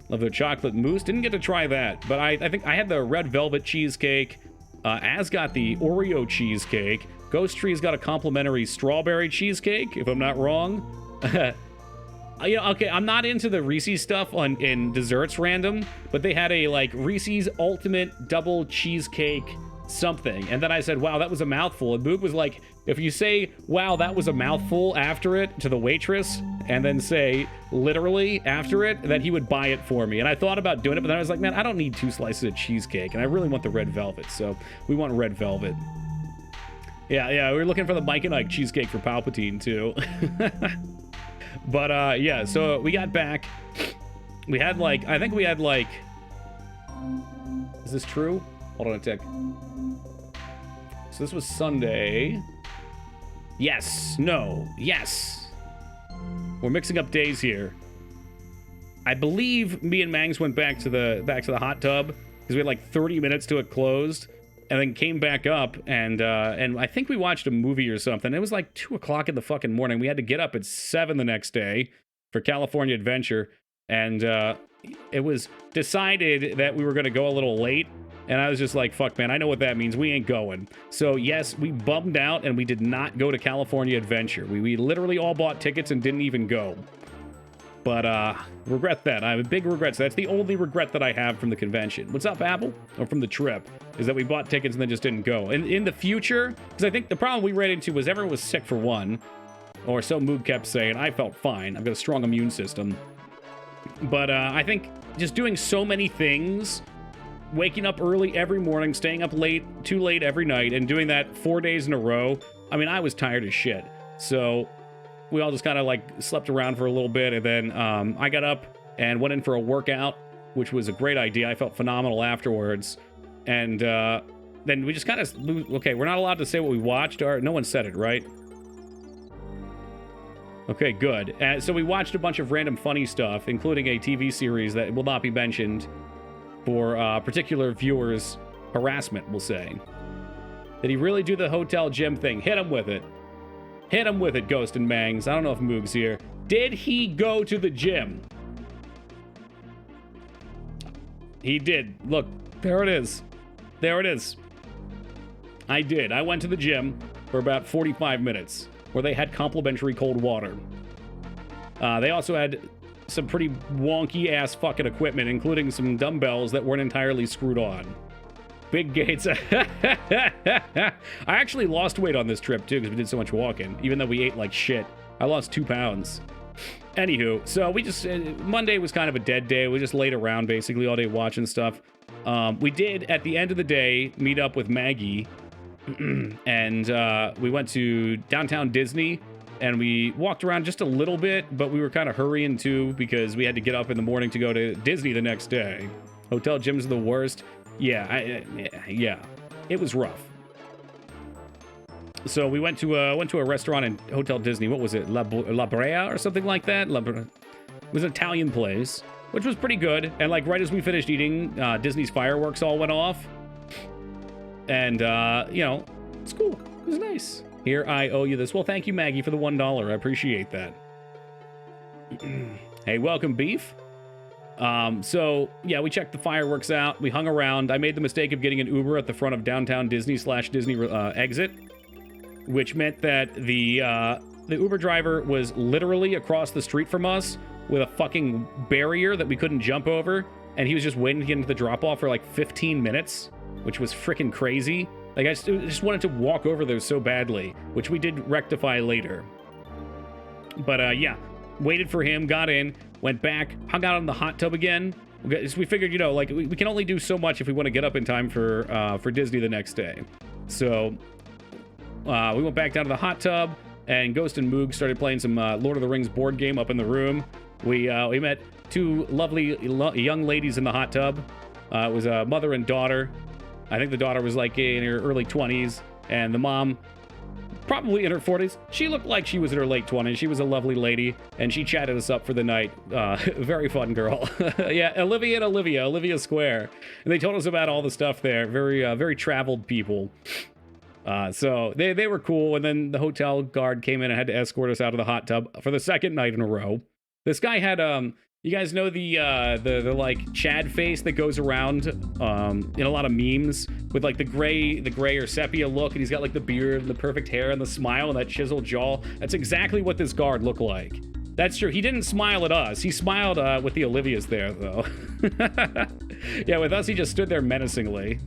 Love the chocolate mousse. Didn't get to try that, but I think I had the red velvet cheesecake. Az got the Oreo cheesecake. Ghost Tree's got a complimentary strawberry cheesecake, if I'm not wrong. Yeah, okay, I'm not into the Reese's stuff in desserts random, but they had a, like, Reese's Ultimate Double Cheesecake something. And then I said, wow, that was a mouthful. And Boog was like, if you say, wow, that was a mouthful after it to the waitress, and then say, literally after it, that he would buy it for me. And I thought about doing it, but then I was like, man, I don't need 2 slices of cheesecake, and I really want the red velvet, so we want red velvet. Yeah, we were looking for the Mike and Ike cheesecake for Palpatine, too. But, yeah, so we got back. We had, like, I think we had, like... Is this true? Hold on a tick. So this was Sunday. Yes. No. Yes. We're mixing up days here. I believe me and Mangs went back to the hot tub because we had like 30 minutes till it closed, and then came back up and I think we watched a movie or something. It was like 2 o'clock in the fucking morning. We had to get up at 7 the next day for California Adventure, and it was decided that we were going to go a little late. And I was just like, fuck, man, I know what that means. We ain't going. So, yes, we bummed out, and we did not go to California Adventure. We literally all bought tickets and didn't even go. But, regret that. I have big regrets. That's the only regret that I have from the convention. What's up, Apple? Or from the trip, is that we bought tickets and then just didn't go. And in the future, because I think the problem we ran into was everyone was sick for one, or so Moog kept saying. I felt fine. I've got a strong immune system. But, I think just doing so many things... Waking up early every morning, staying up too late every night, and doing that 4 days in a row. I mean, I was tired as shit. So we all just kind of like slept around for a little bit, and then I got up and went in for a workout, which was a great idea. I felt phenomenal afterwards. And then we just kind of... Okay, we're not allowed to say what we watched. Or no one said it, right? Okay, good. So we watched a bunch of random funny stuff, including a TV series that will not be mentioned for particular viewers' harassment, we'll say. Did he really do the hotel gym thing? Hit him with it. Hit him with it, Ghost and Mangs. I don't know if Moog's here. Did he go to the gym? He did. Look, there it is. There it is. I did. I went to the gym for about 45 minutes, where they had complimentary cold water. They also had some pretty wonky-ass fucking equipment, including some dumbbells that weren't entirely screwed on. Big Gates. I actually lost weight on this trip, too, because we did so much walking, even though we ate like shit. I lost 2 pounds. Anywho, so we just... Monday was kind of a dead day. We just laid around, basically, all day watching stuff. We did, at the end of the day, meet up with Maggie, and we went to downtown Disney, and we walked around just a little bit, but we were kind of hurrying too because we had to get up in the morning to go to Disney the next day. Hotel gyms are the worst. Yeah, yeah, it was rough. So we went to a restaurant in Hotel Disney. What was it, La Brea or something like that? It was an Italian place, which was pretty good. And like right as we finished eating, Disney's fireworks all went off, and you know, it's cool. It was nice. Here, I owe you this. Well, thank you, Maggie, for the $1. I appreciate that. Hey, welcome, Beef. So, yeah, we checked the fireworks out. We hung around. I made the mistake of getting an Uber at the front of downtown Disney/Disney exit, which meant that the Uber driver was literally across the street from us with a fucking barrier that we couldn't jump over, and he was just waiting to get into the drop-off for like 15 minutes, which was freaking crazy. Like, I just wanted to walk over there so badly, which we did rectify later. But, yeah, waited for him, got in, went back, hung out in the hot tub again. So we figured, you know, like, we can only do so much if we want to get up in time for Disney the next day. So, we went back down to the hot tub, and Ghost and Moog started playing some Lord of the Rings board game up in the room. We met 2 lovely young ladies in the hot tub. It was a mother and daughter. I think the daughter was like in her early 20s, and the mom probably in her 40s. She looked like she was in her late 20s. She was a lovely lady, and she chatted us up for the night. Very fun girl. Yeah, Olivia Square. And they told us about all the stuff there. Very traveled people. So they were cool, and then the hotel guard came in and had to escort us out of the hot tub for the second night in a row. This guy had you guys know the like Chad face that goes around in a lot of memes with like the gray or sepia look, and he's got like the beard and the perfect hair and the smile and that chiseled jaw. That's exactly what this guard looked like. That's true. He didn't smile at us. He smiled with the Olivias there, though. Yeah, with us, he just stood there menacingly.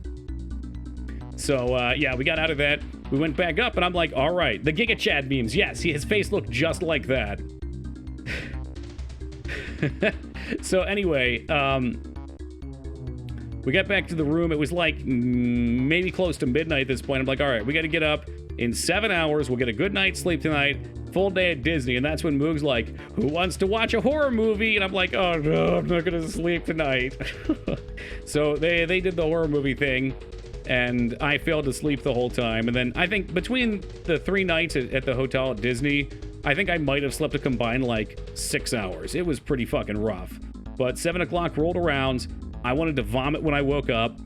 So, yeah, we got out of that. We went back up, and I'm like, all right, the Giga Chad memes. Yes, his face looked just like that. So, anyway, we got back to the room. It was like maybe close to midnight at this point. I'm like, all right, we got to get up in 7 hours. We'll get a good night's sleep tonight. Full day at Disney. And that's when Moog's like, who wants to watch a horror movie? And I'm like, oh, no, I'm not going to sleep tonight. So they did the horror movie thing. And I failed to sleep the whole time. And then I think between the 3 nights at the hotel at Disney, I think I might have slept a combined like 6 hours. It was pretty fucking rough. But 7 o'clock rolled around. I wanted to vomit when I woke up.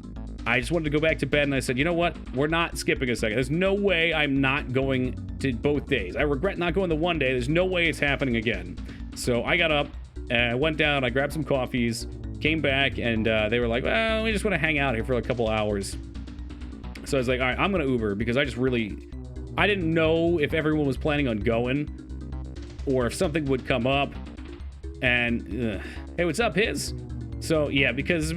I just wanted to go back to bed, and I said, you know what? We're not skipping a second. There's no way I'm not going to both days. I regret not going the one day. There's no way it's happening again. So I got up, and I went down, I grabbed some coffees, came back, and they were like, well, we just want to hang out here for a couple hours. So I was like, all right, I'm going to Uber, because I didn't know if everyone was planning on going, or if something would come up. And, hey, what's up, Hiz? So, yeah, because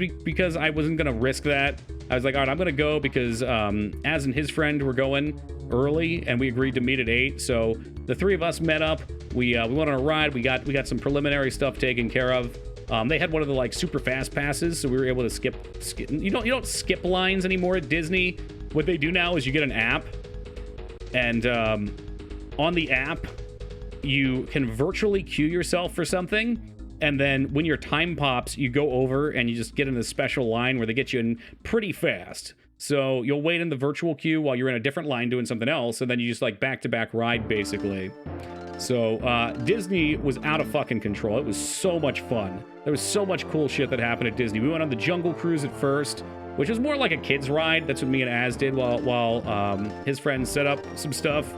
I wasn't going to risk that, I was like, all right, I'm going to go because Az and his friend were going early, and we agreed to meet at 8. So the 3 of us met up. We went on a ride. We got some preliminary stuff taken care of. They had one of the like super fast passes, so we were able to skip. You don't skip lines anymore at Disney. What they do now is you get an app, and on the app, you can virtually queue yourself for something. And then when your time pops, you go over and you just get in a special line where they get you in pretty fast. So you'll wait in the virtual queue while you're in a different line doing something else, and then you just like back-to-back ride, basically. So Disney was out of fucking control. It was so much fun. There was so much cool shit that happened at Disney. We went on the Jungle Cruise at first, which was more like a kid's ride. That's what me and Az did while his friends set up some stuff.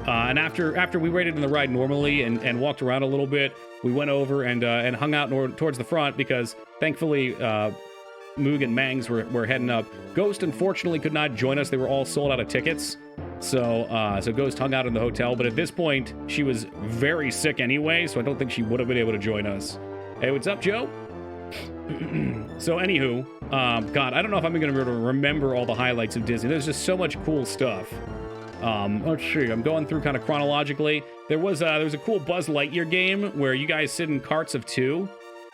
And after we waited in the ride normally and walked around a little bit, we went over and hung out towards the front because thankfully Moog and Mangs were heading up. Ghost unfortunately could not join us. They were all sold out of tickets. So Ghost hung out in the hotel, but at this point she was very sick anyway, so I don't think she would have been able to join us. Hey, what's up, Joe? So anywho, God, I don't know if I'm going to be able to remember all the highlights of Disney. There's just so much cool stuff. Let's see. I'm going through kind of chronologically. There was a cool Buzz Lightyear game where you guys sit in carts of 2.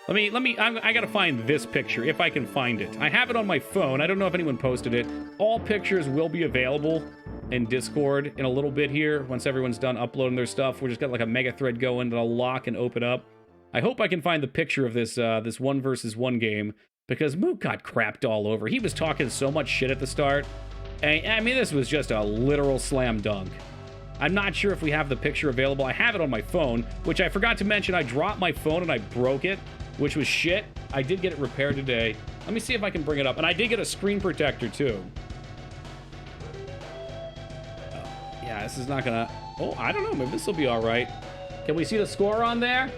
I gotta find this picture if I can find it. I have it on my phone. I don't know if anyone posted it. All pictures will be available in Discord in a little bit here once everyone's done uploading their stuff. We just got like a mega thread going that I'll lock and open up. I hope I can find the picture of this 1 versus 1 game because Mook got crapped all over. He was talking so much shit at the start. I mean, this was just a literal slam dunk. I'm not sure if we have the picture available. I have it on my phone, which I forgot to mention. I dropped my phone and I broke it, which was shit. I did get it repaired today. Let me see if I can bring it up. And I did get a screen protector, too. Yeah, this is not gonna... Oh, I don't know. Maybe this will be all right. Can we see the score on there?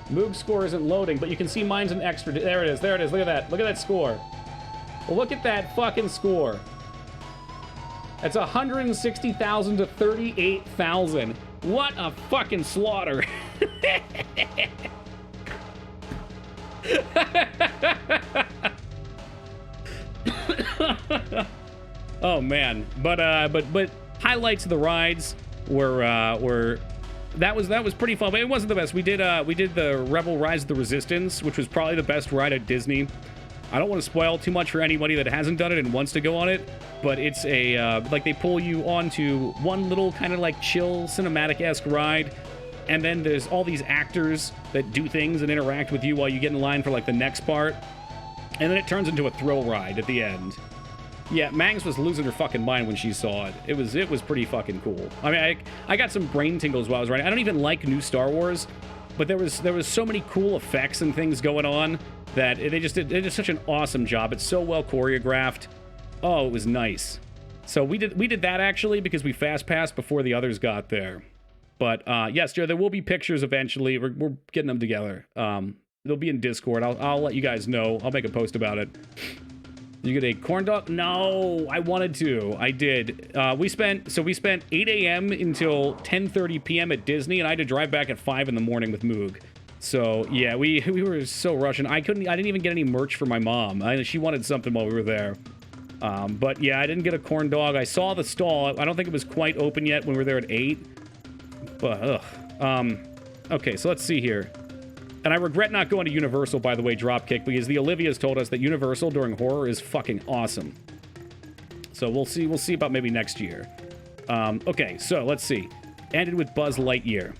Moog's score isn't loading, but you can see mine's an extra. There it is. There it is. Look at that. Look at that score. Well, look at that fucking score. It's 160,000 to 38,000. What a fucking slaughter. Oh man, but highlights of the rides were that was pretty fun, but it wasn't the best. We did the Rebel Rise of the Resistance, which was probably the best ride at Disney. I don't want to spoil too much for anybody that hasn't done it and wants to go on it, but it's a like they pull you onto one little kind of like chill cinematic-esque ride, and then there's all these actors that do things and interact with you while you get in line for like the next part. And then it turns into a thrill ride at the end. Yeah, Mangs was losing her fucking mind when she saw it. It was pretty fucking cool. I mean, I got some brain tingles while I was riding. I don't even like new Star Wars, but there was so many cool effects and things going on that they did such an awesome job. It's so well choreographed. Oh, it was nice. So we did that actually because we fast passed before the others got there. But yes, Joe, there will be pictures eventually. We're getting them together. They'll be in Discord. I'll let you guys know. I'll make a post about it. You get a corn dog? No, I wanted to. I did. We spent 8 a.m. until 10:30 p.m. at Disney, and I had to drive back at 5 in the morning with Moog. So yeah, we were so rushing. I didn't even get any merch for my mom. She wanted something while we were there. But yeah, I didn't get a corn dog. I saw the stall. I don't think it was quite open yet when we were there at 8. But okay, so let's see here. And I regret not going to Universal, by the way, Dropkick, because the Olivia's told us that Universal during horror is fucking awesome. So we'll see about maybe next year. Okay, so let's see. Ended with Buzz Lightyear.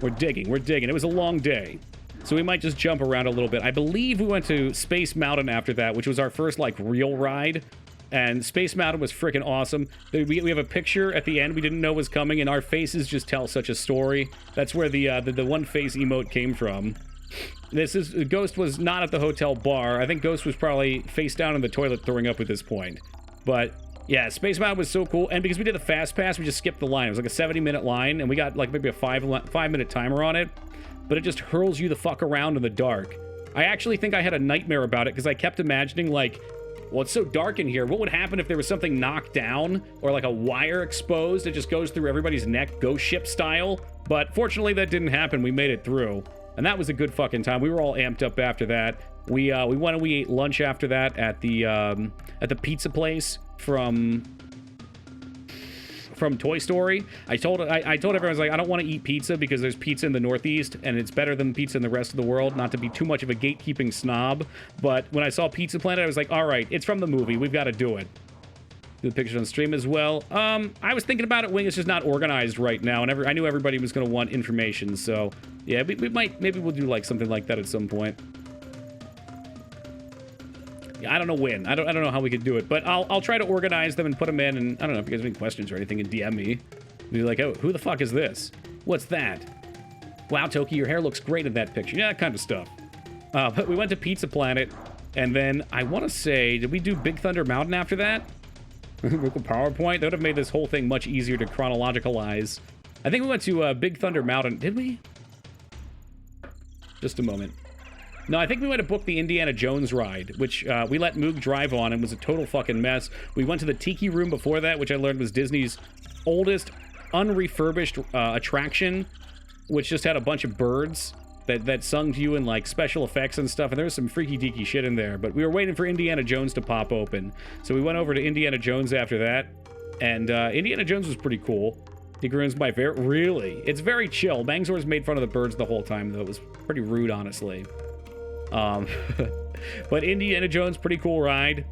We're digging. It was a long day. So we might just jump around a little bit. I believe we went to Space Mountain after that, which was our first, like, real ride. And Space Mountain was freaking awesome. We have a picture at the end we didn't know was coming, and our faces just tell such a story. That's where the one face emote came from. Ghost was not at the hotel bar. I think Ghost was probably face down in the toilet throwing up at this point. But yeah, Space Mountain was so cool. And because we did the fast pass, we just skipped the line. It was like a 70-minute line, and we got like maybe a 5-minute timer on it. But it just hurls you the fuck around in the dark. I actually think I had a nightmare about it because I kept imagining, like, well, it's so dark in here. What would happen if there was something knocked down or like a wire exposed? It just goes through everybody's neck, ghost ship style. But fortunately, that didn't happen. We made it through. And that was a good fucking time. We were all amped up after that. We went and we ate lunch after that at the pizza place from Toy Story. I told everyone, I was like, I don't want to eat pizza because there's pizza in the Northeast and it's better than pizza in the rest of the world, not to be too much of a gatekeeping snob. But when I saw Pizza Planet, I was like, all right, it's from the movie. We've got to do it. Do the pictures on stream as well. I was thinking about it, Wing. It's just not organized right now, and I knew everybody was going to want information. So yeah, maybe we'll do like something like that at some point. I don't know when. I don't know how we could do it, but I'll try to organize them and put them in. And I don't know if you guys have any questions or anything, and DM me. Be like, oh, who the fuck is this? What's that? Wow, Toki, your hair looks great in that picture. Yeah, that kind of stuff. But we went to Pizza Planet, and then I want to say, did we do Big Thunder Mountain after that? PowerPoint? That would have made this whole thing much easier to chronologicalize. I think we went to Big Thunder Mountain. Did we? Just a moment. No, I think we went to book the Indiana Jones ride, which we let Moog drive on and was a total fucking mess. We went to the Tiki Room before that, which I learned was Disney's oldest unrefurbished attraction, which just had a bunch of birds that sung to you in like special effects and stuff, and there was some freaky deaky shit in there. But we were waiting for Indiana Jones to pop open, so we went over to Indiana Jones after that, and Indiana Jones was pretty cool. Tiki Room's my favorite. Really, it's very chill. Bangsor's made fun of the birds the whole time, though. It was pretty rude, honestly. But Indiana Jones, pretty cool ride.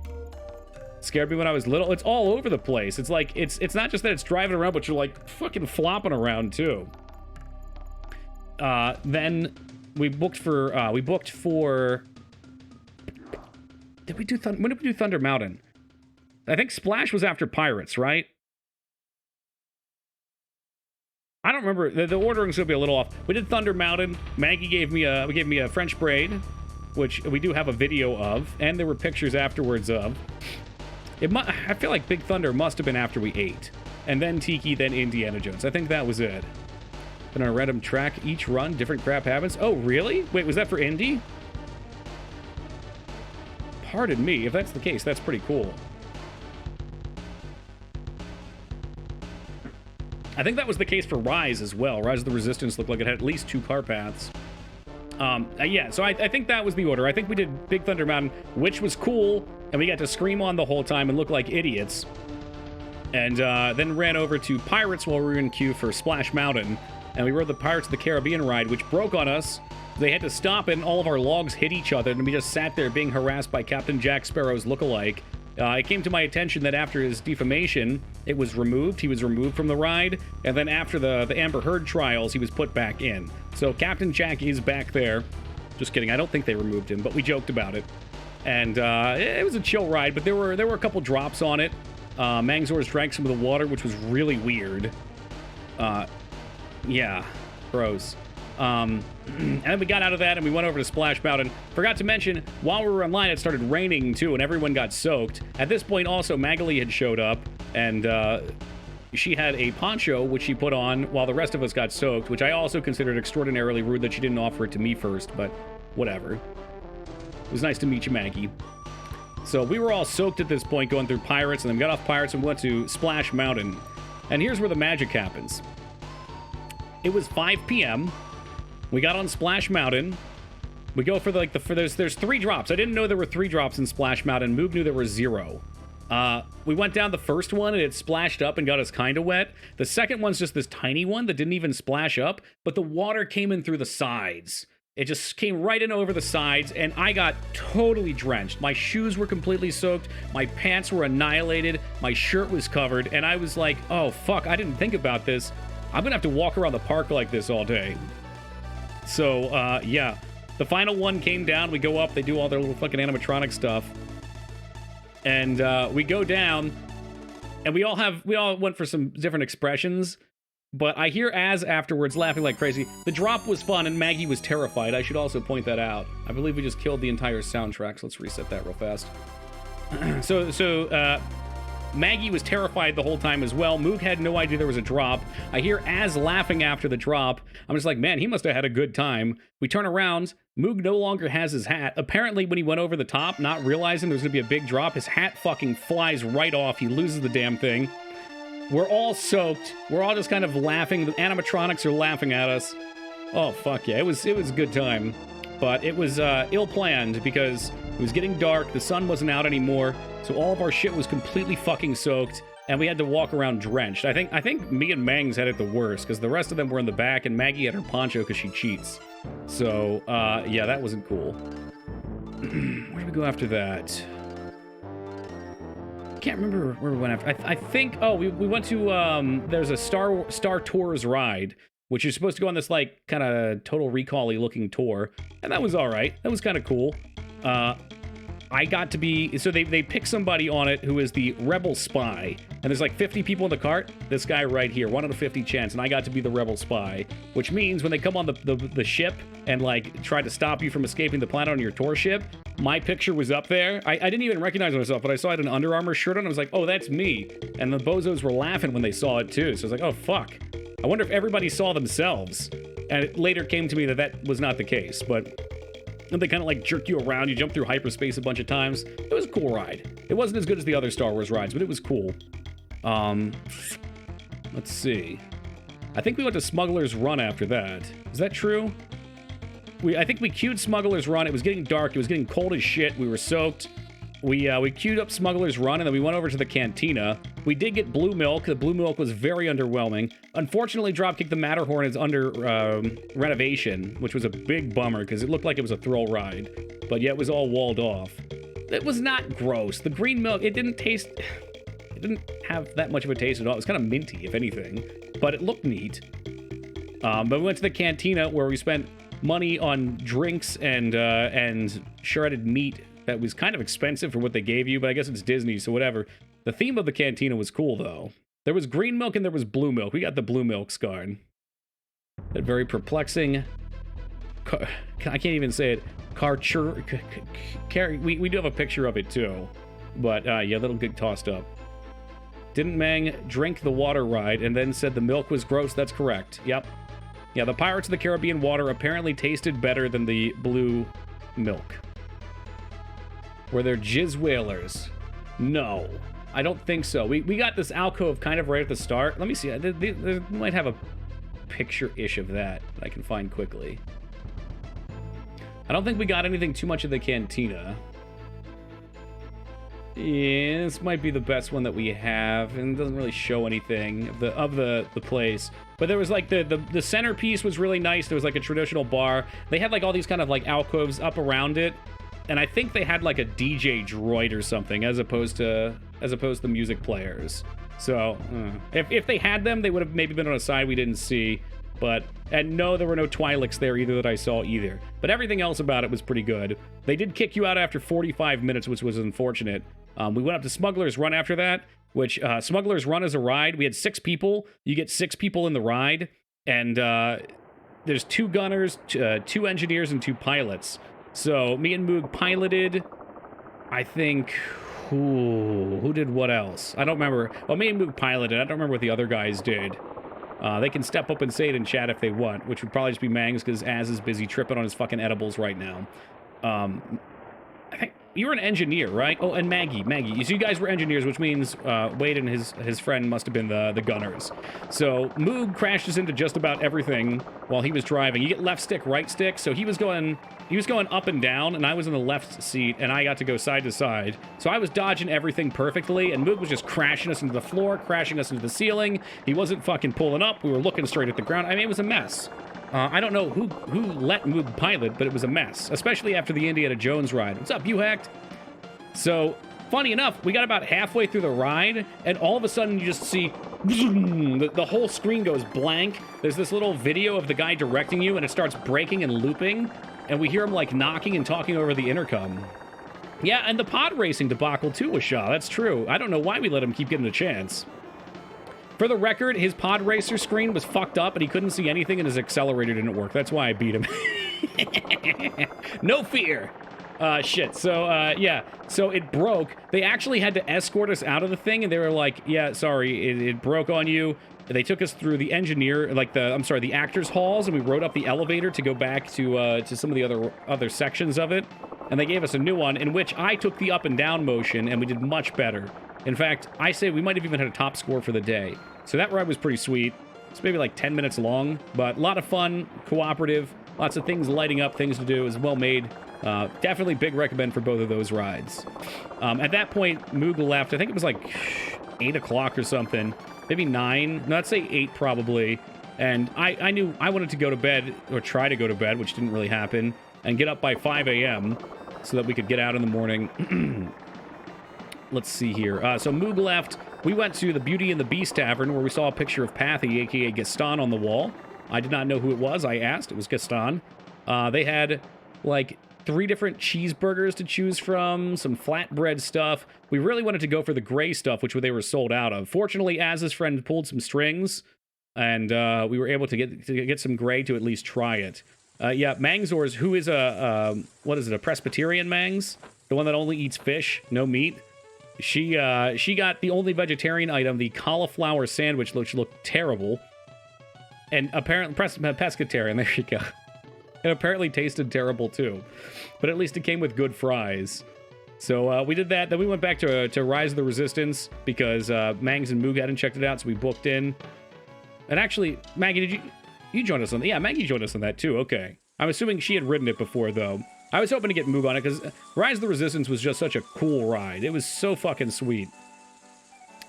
Scared me when I was little. It's all over the place. It's like it's not just that it's driving around, but you're like fucking flopping around too. Then we booked for did we do when did we do Thunder Mountain? I think Splash was after Pirates, right? I don't remember. The ordering's gonna be a little off. We did Thunder Mountain. Maggie gave me a French braid, which we do have a video of, and there were pictures afterwards of. I feel like Big Thunder must have been after we ate, and then Tiki, then Indiana Jones. I think that was it. Been on a random track each run, different crap happens. Oh, really? Wait, was that for Indy? Pardon me. If that's the case, that's pretty cool. I think that was the case for Rise as well. Rise of the Resistance looked like it had at least 2 car paths. Yeah, so I think that was the order. I think we did Big Thunder Mountain, which was cool, and we got to scream on the whole time and look like idiots. And then ran over to Pirates while we were in queue for Splash Mountain, and we rode the Pirates of the Caribbean ride, which broke on us. They had to stop it, and all of our logs hit each other, and we just sat there being harassed by Captain Jack Sparrow's lookalike. It came to my attention that after his defamation, it was removed. He was removed from the ride, and then after the Amber Heard trials, he was put back in. So Captain Jack is back there. Just kidding. I don't think they removed him, but we joked about it. And it was a chill ride, but there were a couple drops on it. Mangzors drank some of the water, which was really weird. Yeah, gross. And then we got out of that and we went over to Splash Mountain. Forgot to mention, while we were online, it started raining too, and everyone got soaked. At this point, also, Magali had showed up, and she had a poncho, which she put on while the rest of us got soaked, which I also considered extraordinarily rude that she didn't offer it to me first, but whatever. It was nice to meet you, Maggie. So we were all soaked at this point going through Pirates, and then we got off Pirates and went to Splash Mountain. And here's where the magic happens. It was 5 p.m. We got on Splash Mountain. We go for there's 3 drops. I didn't know there were 3 drops in Splash Mountain. Moog knew there were 0. We went down the first one and it splashed up and got us kind of wet. The second one's just this tiny one that didn't even splash up, but the water came in through the sides. It just came right in over the sides, and I got totally drenched. My shoes were completely soaked. My pants were annihilated. My shirt was covered, and I was like, oh, fuck, I didn't think about this. I'm gonna have to walk around the park like this all day. So, yeah. The final one came down. We go up. They do all their little fucking animatronic stuff. And we go down, and we all went for some different expressions. But I hear Az afterwards laughing like crazy. The drop was fun, and Maggie was terrified. I should also point that out. I believe we just killed the entire soundtrack, so let's reset that real fast. So Maggie was terrified the whole time as well. Moog had no idea there was a drop. I hear Az laughing after the drop. I'm just like, man, he must have had a good time. We turn around. Moog no longer has his hat. Apparently, when he went over the top, not realizing there's going to be a big drop, his hat fucking flies right off. He loses the damn thing. We're all soaked. We're all just kind of laughing. The animatronics are laughing at us. Oh, fuck yeah. It was a good time. But it was ill-planned because it was getting dark. The sun wasn't out anymore. So all of our shit was completely fucking soaked. And we had to walk around drenched. I think me and Mangs had it the worst because the rest of them were in the back and Maggie had her poncho because she cheats. So, yeah, that wasn't cool. Where did we go after that? Can't remember where we went after. I think, oh, we went to, there's a Star Tours ride, which you're supposed to go on this, like, kind of Total Recall-y looking tour. And that was all right. That was kind of cool. I got to be, so they pick somebody on it who is the Rebel Spy. And there's like 50 people in the cart. This guy right here, 1 out of 50 chance. And I got to be the Rebel Spy, which means when they come on the ship and like try to stop you from escaping the planet on your tour ship, my picture was up there. I didn't even recognize myself, but I saw I had an Under Armour shirt on. I was like, oh, that's me. And the bozos were laughing when they saw it too. So I was like, oh, fuck. I wonder if everybody saw themselves. And it later came to me that was not the case, but they kind of like jerk you around. You jump through hyperspace a bunch of times. It was a cool ride. It wasn't as good as the other Star Wars rides, but it was cool. Let's see. I think we went to Smuggler's Run after that. Is that true? I think we queued Smuggler's Run. It was getting dark. It was getting cold as shit. We were soaked. We queued up Smuggler's Run, and then we went over to the cantina. We did get blue milk. The blue milk was very underwhelming. Unfortunately, Dropkick the Matterhorn is under renovation, which was a big bummer because it looked like it was a thrill ride. But yeah, it was all walled off. It was not gross. The green milk, it didn't have that much of a taste at all. It was kind of minty, if anything. But it looked neat. But we went to the cantina where we spent money on drinks and shredded meat. That was kind of expensive for what they gave you, but I guess it's Disney, so whatever. The theme of the cantina was cool, though. There was green milk and there was blue milk. We got the blue milk scarred. That very perplexing... I can't even say it. We do have a picture of it, too. But, yeah, that'll get tossed up. Didn't Mang drink the water ride and then said the milk was gross? That's correct. Yep. Yeah, the Pirates of the Caribbean water apparently tasted better than the blue milk. Were there jizz whalers? No, I don't think so. We got this alcove kind of right at the start. Let me see. They might have a picture-ish of that I can find quickly. I don't think we got anything too much of the cantina. Yeah, this might be the best one that we have, and it doesn't really show anything of the place. But there was like the centerpiece was really nice. There was like a traditional bar. They had like all these kind of like alcoves up around it. And I think they had like a DJ droid or something as opposed to the music players. So if they had them, they would have maybe been on a side we didn't see. And no, there were no Twi'leks there either that I saw either. But everything else about it was pretty good. They did kick you out after 45 minutes, which was unfortunate. We went up to Smuggler's Run after that, which Smuggler's Run is a ride. We had 6 people. You get 6 people in the ride, and there's 2 gunners, 2 engineers, and 2 pilots. So me and Moog piloted, I think... Who did what else? I don't remember. Well, me and Moog piloted. I don't remember what the other guys did. They can step up and say it in chat if they want, which would probably just be Mangs because Az is busy tripping on his fucking edibles right now. I think you were an engineer, right? Oh, and Maggie. So you guys were engineers, which means Wade and his friend must have been the gunners. So Moog crashes into just about everything while he was driving. You get left stick, right stick. So he was going up and down, and I was in the left seat, and I got to go side to side. So I was dodging everything perfectly, and Moog was just crashing us into the floor, crashing us into the ceiling. He wasn't fucking pulling up. We were looking straight at the ground. I mean, it was a mess. I don't know who let Moog pilot, but it was a mess, especially after the Indiana Jones ride. What's up, you hacked? So, funny enough, we got about halfway through the ride, and all of a sudden you just see the whole screen goes blank. There's this little video of the guy directing you, and it starts breaking and looping, and we hear him like knocking and talking over the intercom. Yeah, and the pod racing debacle too was Shaw. That's true. I don't know why we let him keep getting a chance. For the record, his pod racer screen was fucked up and he couldn't see anything and his accelerator didn't work. That's why I beat him. No fear. Shit. So, yeah. So it broke. They actually had to escort us out of the thing and they were like, yeah, sorry, it broke on you. They took us through the the actors' halls, and we rode up the elevator to go back to some of the other sections of it. And they gave us a new one in which I took the up and down motion and we did much better. In fact, I say we might have even had a top score for the day. So that ride was pretty sweet. It's maybe like 10 minutes long, but a lot of fun, cooperative, lots of things lighting up, things to do. It was well made. Definitely big recommend for both of those rides. At that point, Moog left. I think it was like 8 o'clock or something. Maybe 9. No, I'd say 8 probably. And I knew I wanted to go to bed, or try to go to bed, which didn't really happen, and get up by 5 a.m. so that we could get out in the morning. Let's see here. So Moog left. We went to the Beauty and the Beast Tavern where we saw a picture of Pathy, a.k.a. Gaston, on the wall. I did not know who it was. I asked. It was Gaston. They had, like, 3 different cheeseburgers to choose from, some flatbread stuff. We really wanted to go for the gray stuff, which they were sold out of. Fortunately, Az's friend pulled some strings, and we were able to get some gray to at least try it. Yeah, Mangzors, who is a Presbyterian Mangs? The one that only eats fish, no meat? She got the only vegetarian item, the cauliflower sandwich, which looked terrible. And apparently, pescatarian, there you go. It apparently tasted terrible too. But at least it came with good fries. So we did that. Then we went back to Rise of the Resistance because Mangs and Moog hadn't checked it out, so we booked in. And actually, Maggie, did you joined us on that? Yeah, Maggie joined us on that too. Okay. I'm assuming she had ridden it before, though. I was hoping to get Moog on it because Rise of the Resistance was just such a cool ride. It was so fucking sweet.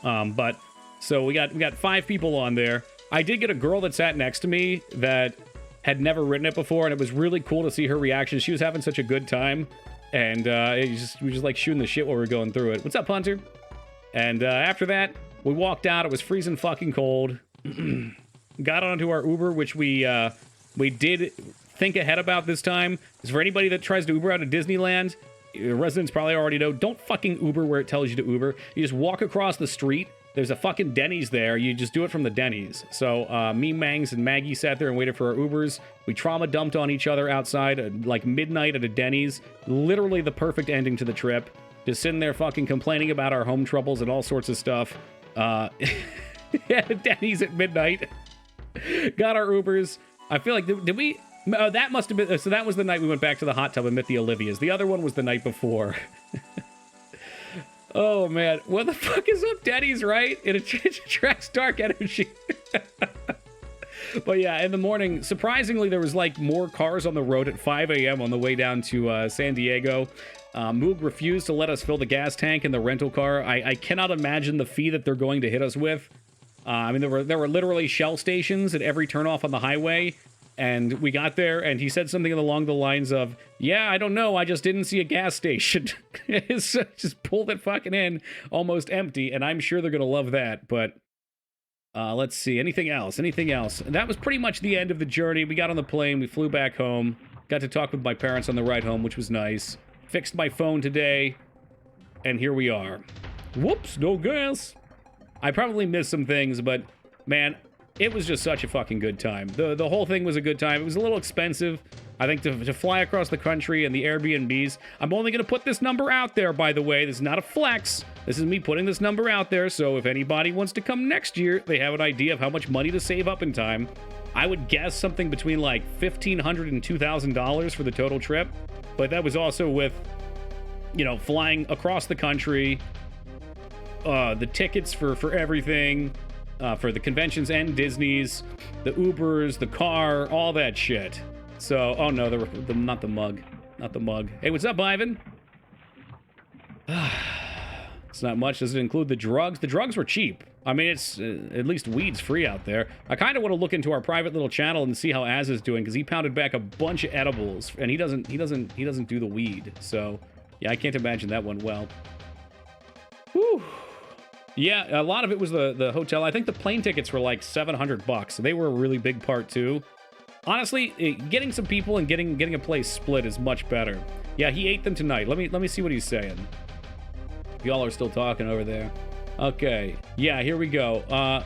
But so we got 5 people on there. I did get a girl that sat next to me that had never ridden it before, and it was really cool to see her reaction. She was having such a good time, and we just like shooting the shit while we were going through it. What's up, Hunter? And after that, we walked out. It was freezing fucking cold. Got onto our Uber, which we did think ahead about this time. Is for anybody that tries to Uber out of Disneyland, residents probably already know, don't fucking Uber where it tells you to Uber. You just walk across the street. There's a fucking Denny's there. You just do it from the Denny's. So me, Mangs, and Maggie sat there and waited for our Ubers. We trauma dumped on each other outside at like midnight at a Denny's. Literally the perfect ending to the trip. Just sitting there fucking complaining about our home troubles and all sorts of stuff. Yeah, Denny's at midnight. Got our Ubers. I feel like, did we... Oh, that must have been... So that was the night we went back to the hot tub and met the Olivias. The other one was the night before. Oh, man. What the fuck is up, Denny's, right? It attracts dark energy. But yeah, in the morning, surprisingly, there was like more cars on the road at 5 a.m. on the way down to San Diego. Moog refused to let us fill the gas tank in the rental car. I cannot imagine the fee that they're going to hit us with. I mean, there were literally Shell stations at every turnoff on the highway. And we got there, and he said something along the lines of, yeah, I don't know, I just didn't see a gas station. Just pulled it fucking in, almost empty, and I'm sure they're going to love that. But Let's see. Anything else? Anything else? That was pretty much the end of the journey. We got on the plane. We flew back home. Got to talk with my parents on the ride home, which was nice. Fixed my phone today. And here we are. Whoops, no gas. I probably missed some things, but man, it was just such a fucking good time. The whole thing was a good time. It was a little expensive. I think to fly across the country and the Airbnbs. I'm only going to put this number out there, by the way. This is not a flex. This is me putting this number out there, so if anybody wants to come next year, they have an idea of how much money to save up in time. I would guess something between like $1,500 and $2,000 for the total trip. But that was also with, you know, flying across the country, the tickets for everything, for the conventions and Disney's, the Ubers, the car, all that shit. So, oh no, not the mug. Not the mug. Hey, what's up, Ivan? It's not much. Does it include the drugs? The drugs were cheap. I mean, it's at least weed's free out there. I kind of want to look into our private little channel and see how Az is doing, because he pounded back a bunch of edibles, and he doesn't do the weed. So, yeah, I can't imagine that went well. Whew. Yeah, a lot of it was the hotel. I think the plane tickets were like $700. They were a really big part too. Honestly, getting some people and getting a place split is much better. Yeah, he ate them tonight. Let me see what he's saying. Y'all are still talking over there. Okay. Yeah, here we go. I'm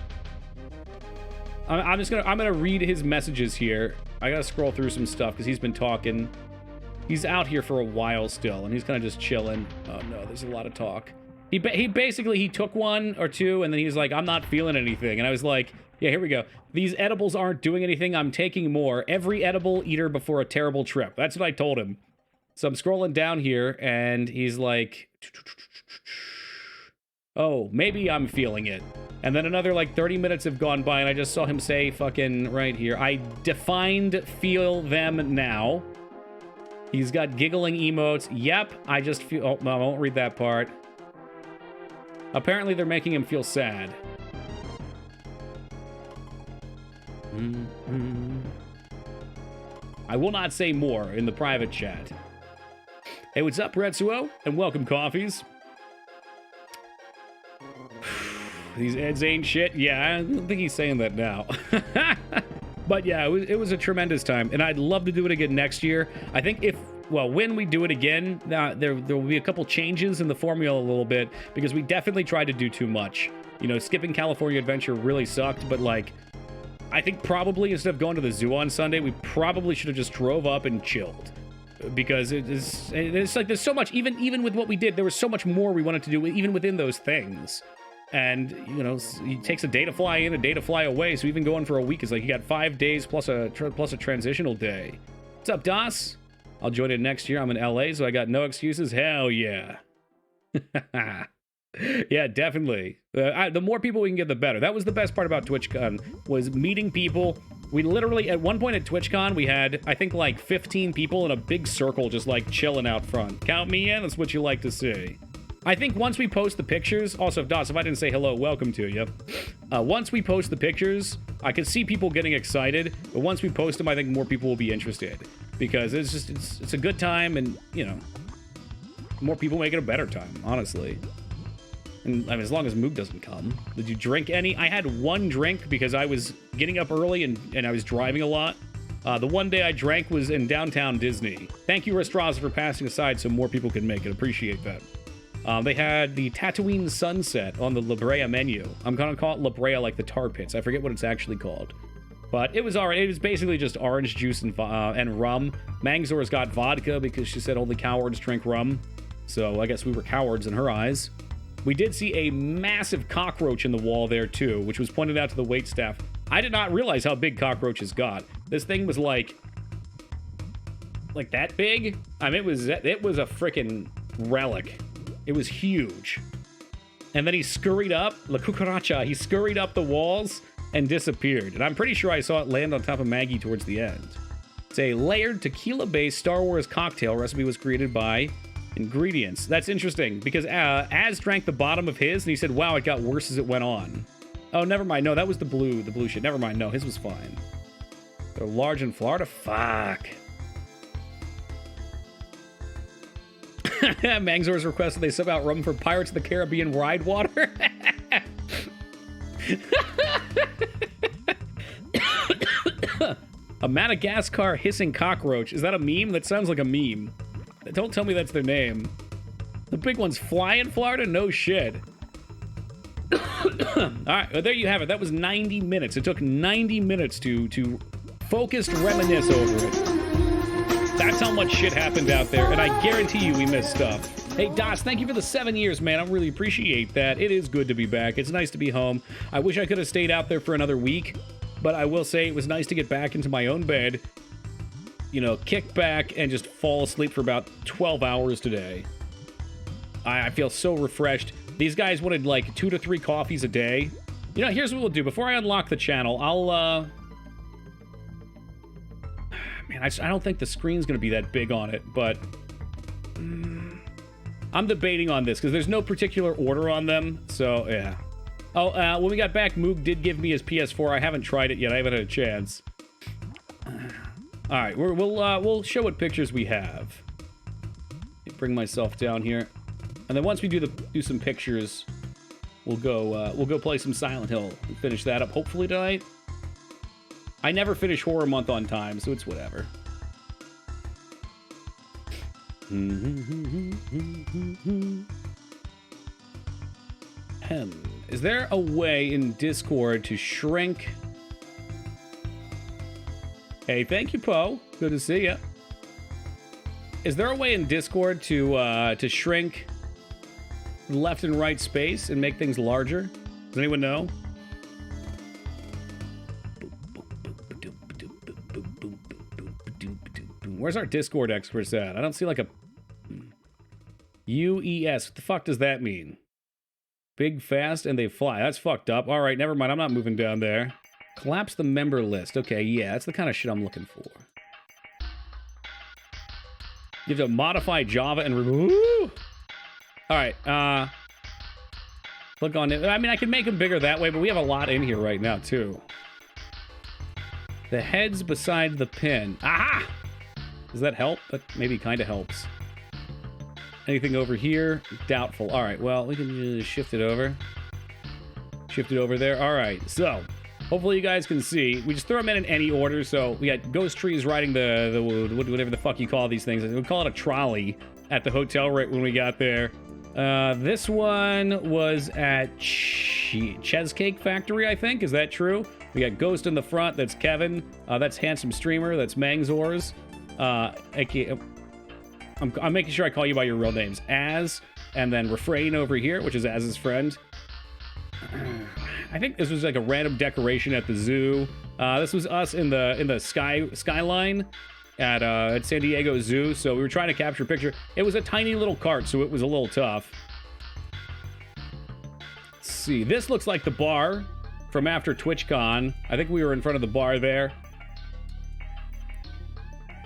gonna read his messages here. I gotta scroll through some stuff because he's been talking. He's out here for a while still, and he's kind of just chilling. Oh no, there's a lot of talk. He basically took one or two, and then he's like, I'm not feeling anything. And I was like, yeah, here we go. These edibles aren't doing anything. I'm taking more. Every edible eater before a terrible trip. That's what I told him. So I'm scrolling down here, and he's like, oh, maybe I'm feeling it. And then another like 30 minutes have gone by, and I just saw him say fucking right here, I defined feel them now. He's got giggling emotes. Yep, I just feel... Oh, no, I won't read that part. Apparently, they're making him feel sad. I will not say more in the private chat. Hey, what's up, Retsuo? And welcome, Coffees. These Eds ain't shit. Yeah, I don't think he's saying that now. But yeah, it was a tremendous time, and I'd love to do it again next year. I think when we do it again, there will be a couple changes in the formula a little bit, because we definitely tried to do too much. You know, skipping California Adventure really sucked, but like, I think probably instead of going to the zoo on Sunday, we probably should have just drove up and chilled. Because it's like there's so much, even with what we did, there was so much more we wanted to do, even within those things. And, you know, it takes a day to fly in, a day to fly away, so even going for a week is like you got 5 days plus a transitional day. What's up, Das? I'll join it next year. I'm in LA, so I got no excuses. Hell yeah. Yeah, definitely. The more people we can get, the better. That was the best part about TwitchCon, was meeting people. We literally, at one point at TwitchCon, we had, I think, like 15 people in a big circle just, like, chilling out front. Count me in, that's what you like to see. I think once we post the pictures, also, Das, if I didn't say hello, welcome to you. Once we post the pictures, I can see people getting excited, but once we post them, I think more people will be interested. Because it's a good time, and, you know, more people make it a better time, honestly. And I mean, as long as Moog doesn't come. Did you drink any? I had one drink because I was getting up early and I was driving a lot. The one day I drank was in downtown Disney. Thank you, Restraza, for passing aside so more people can make it. Appreciate that. They had the Tatooine Sunset on the La Brea menu. I'm gonna call it La Brea like the tar pits. I forget what it's actually called. But it was alright. It was basically just orange juice and rum. Mangzor's got vodka because she said only cowards drink rum. So I guess we were cowards in her eyes. We did see a massive cockroach in the wall there too, which was pointed out to the waitstaff. I did not realize how big cockroaches got. This thing was like that big. I mean, it was a freaking relic. It was huge. And then he scurried up, La Cucaracha, he scurried up the walls and disappeared. And I'm pretty sure I saw it land on top of Maggie towards the end. It's a layered tequila-based Star Wars cocktail. Recipe was created by ingredients. That's interesting, because Az drank the bottom of his, and he said, wow, it got worse as it went on. Oh, never mind. No, that was the blue shit. Never mind. No, his was fine. They're large in Florida? Fuck. Mangzor's requested they sub out rum for Pirates of the Caribbean ride water. A Madagascar hissing cockroach. Is that a meme? That sounds like a meme. Don't tell me that's their name. The big ones fly in Florida? No shit. Alright, well, there you have it. That was 90 minutes. It took 90 minutes to focused reminisce over it. That's how much shit happened out there, and I guarantee you we missed stuff. Hey, Das, thank you for the 7 years, man. I really appreciate that. It is good to be back. It's nice to be home. I wish I could have stayed out there for another week, but I will say it was nice to get back into my own bed, you know, kick back and just fall asleep for about 12 hours today. I feel so refreshed. These guys wanted like 2 to 3 coffees a day. You know, here's what we'll do. Before I unlock the channel, I'll, man, I don't think the screen's going to be that big on it, but I'm debating on this because there's no particular order on them, so yeah. Oh, when we got back, Moog did give me his PS4. I haven't tried it yet. I haven't had a chance. All right, we'll show what pictures we have. Bring myself down here, and then once we do some pictures, we'll go play some Silent Hill and finish that up. Hopefully tonight. I never finish Horror Month on time, so it's whatever. Is there a way in Discord to shrink? Hey, thank you, Poe. Good to see ya. Is there a way in Discord to shrink left and right space and make things larger? Does anyone know? Where's our Discord experts at? I don't see like a UES. What the fuck does that mean? Big, fast, and they fly. That's fucked up. All right, never mind. I'm not moving down there. Collapse the member list. Okay, yeah, that's the kind of shit I'm looking for. You have to modify Java and remove. All right, click on it. I mean, I can make them bigger that way, but we have a lot in here right now, too. The heads beside the pin. Aha! Does that help? That maybe kind of helps. Anything over here? Doubtful. All right, well, we can just shift it over. Shift it over there. All right, so hopefully you guys can see. We just throw them in any order. So we got Ghost Trees riding the whatever the fuck you call these things. We call it a trolley at the hotel right when we got there. This one was at Cheesecake Factory, I think. Is that true? We got Ghost in the front. That's Kevin. That's Handsome Streamer. That's Mangzors. I'm making sure I call you by your real names. Az, and then Refrain over here, which is Az's friend. I think this was like a random decoration at the zoo. This was us in the skyline at San Diego Zoo. So we were trying to capture a picture. It was a tiny little cart, so it was a little tough. Let's see. This looks like the bar from after TwitchCon. I think we were in front of the bar there.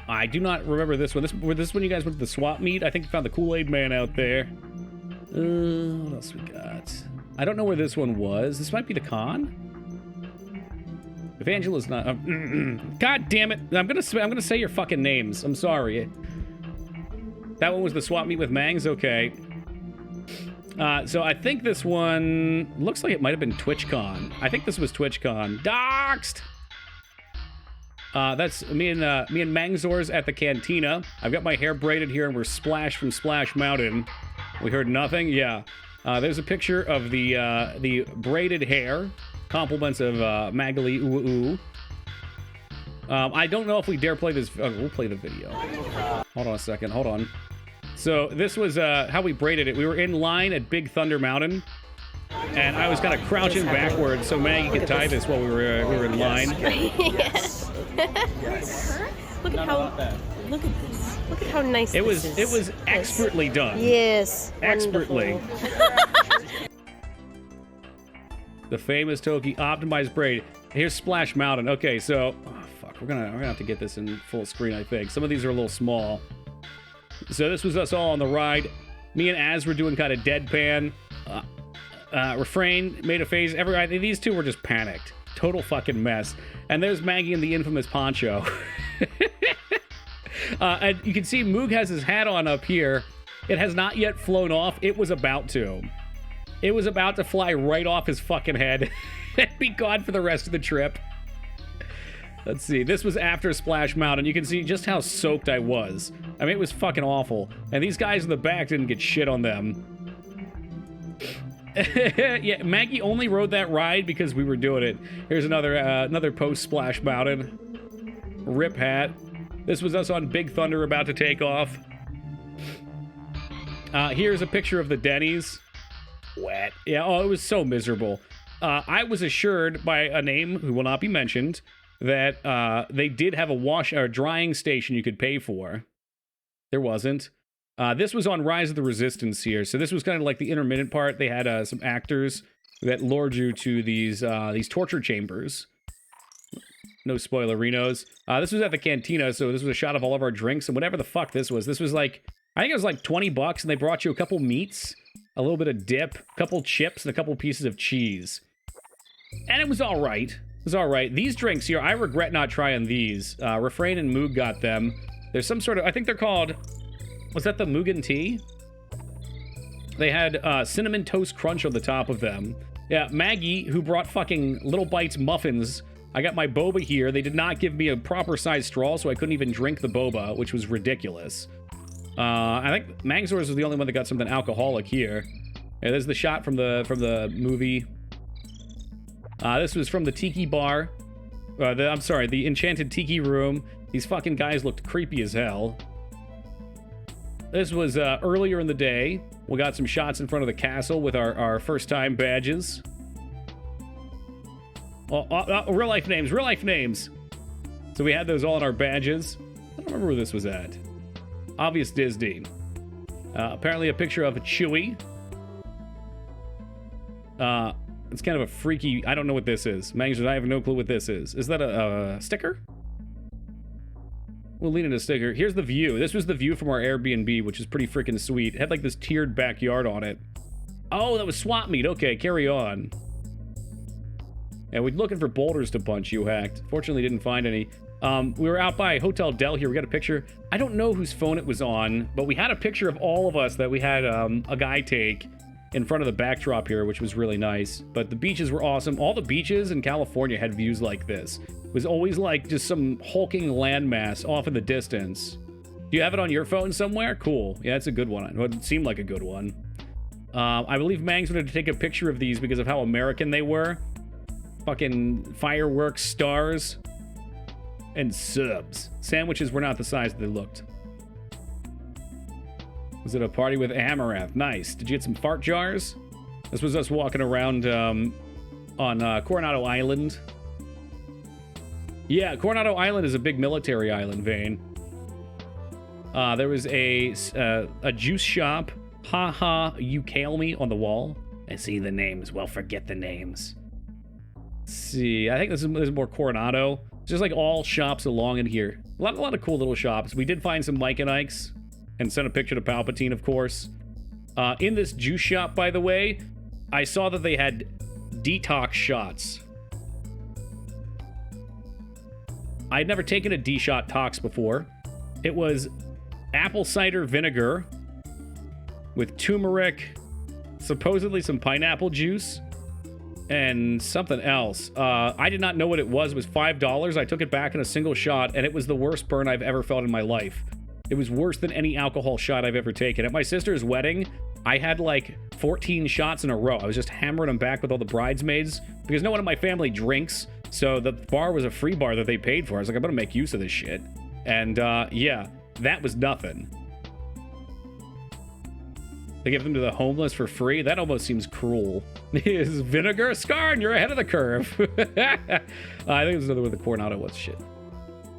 I do not remember this one. This one you guys went to the swap meet. I think you found the Kool-Aid Man out there. What else we got? I don't know where this one was. This might be the con. If Angela's not, God damn it! I'm gonna say your fucking names. I'm sorry. That one was the swap meet with Mangs. Okay. So I think this one looks like it might have been TwitchCon. I think this was TwitchCon. Doxed. That's me and Mangzors at the cantina. I've got my hair braided here, and we're Splash from Splash Mountain. We heard nothing? Yeah. There's a picture of the braided hair. Compliments of Magali Ooh Ooh. I don't know if we dare play this. We'll play the video. Hold on a second. Hold on. So this was how we braided it. We were in line at Big Thunder Mountain. And I was kind of crouching backwards so Maggie could tie this while we were in line. Yes. Look at this. Look at how nice it was. It was expertly done. Yes. Expertly. The famous Toki optimized braid. Here's Splash Mountain. Okay, so fuck, we're gonna have to get this in full screen. I think some of these are a little small. So this was us all on the ride. Me and Az were doing kind of deadpan. Refrain made a face. These two were just panicked. Total fucking mess. And there's Maggie in the infamous poncho. And you can see Moog has his hat on up here. It has not yet flown off. It was about to. It was about to fly right off his fucking head and be gone for the rest of the trip. Let's see. This was after Splash Mountain. You can see just how soaked I was. I mean, it was fucking awful. And these guys in the back didn't get shit on them. Yeah, Maggie only rode that ride because we were doing it. Here's another post Splash Mountain. Rip hat. This was us on Big Thunder about to take off. Here's a picture of the Denny's. Wet. Yeah, oh, it was so miserable. I was assured by a name who will not be mentioned that they did have a wash or drying station you could pay for. There wasn't. This was on Rise of the Resistance here, so this was kind of like the intermittent part. They had some actors that lured you to these torture chambers. No spoilerinos. This was at the cantina, so this was a shot of all of our drinks and whatever the fuck this was. This was like, I think it was like $20, and they brought you a couple meats, a little bit of dip, a couple chips, and a couple pieces of cheese. And it was all right. It was all right. These drinks here, I regret not trying these. Refrain and Moog got them. There's some sort of, I think they're called, was that the Mugen tea? They had Cinnamon Toast Crunch on the top of them. Yeah, Maggie, who brought fucking Little Bites muffins. I got my boba here. They did not give me a proper size straw, so I couldn't even drink the boba, which was ridiculous. I think Mangzors was the only one that got something alcoholic here. Yeah, there's the shot from the movie. This was from the Tiki Bar. I'm sorry, the Enchanted Tiki Room. These fucking guys looked creepy as hell. This was earlier in the day. We got some shots in front of the castle with our first-time badges. Real life names. So we had those all on our badges. I don't remember where this was at. Obvious Disney. Apparently a picture of a Chewie. It's kind of a freaky, I don't know what this is. Mangs, I have no clue what this is. Is that a sticker? We'll lean into a sticker. Here's the view. This was the view from our Airbnb, which is pretty freaking sweet. It had like this tiered backyard on it. Oh, that was swap meet. Okay, carry on. Yeah, we're looking for boulders to punch, you hacked. Fortunately, didn't find any. We were out by Hotel Del here. We got a picture. I don't know whose phone it was on, but we had a picture of all of us that we had a guy take in front of the backdrop here, which was really nice. But the beaches were awesome. All the beaches in California had views like this. It was always like just some hulking landmass off in the distance. Do you have it on your phone somewhere? Cool. Yeah, it's a good one. It seemed like a good one. I believe Mangs wanted to take a picture of these because of how American they were. Fucking fireworks, stars, and subs. Sandwiches were not the size they looked. Was it a party with Amaranth? Nice. Did you get some fart jars? This was us walking around on Coronado Island. Yeah, Coronado Island is a big military island, Vane. There was a juice shop. Ha ha, you kale me on the wall. I see the names. Well, forget the names. Let's see, I think this is more Coronado. It's just like all shops along in here. A lot of cool little shops. We did find some Mike and Ike's and sent a picture to Palpatine, of course. In this juice shop, by the way, I saw that they had detox shots. I'd never taken a D-shot tox before. It was apple cider vinegar with turmeric, supposedly some pineapple juice, and something else. I did not know what it was. It was $5. I took it back in a single shot, and it was the worst burn I've ever felt in my life. It was worse than any alcohol shot I've ever taken. At my sister's wedding, I had like 14 shots in a row. I was just hammering them back with all the bridesmaids because no one in my family drinks. So the bar was a free bar that they paid for. I was like, I'm gonna make use of this shit. And yeah, that was nothing. They give them to the homeless for free? That almost seems cruel. Is vinegar? Scarn, you're ahead of the curve. I think there's another one with the Coronado was shit.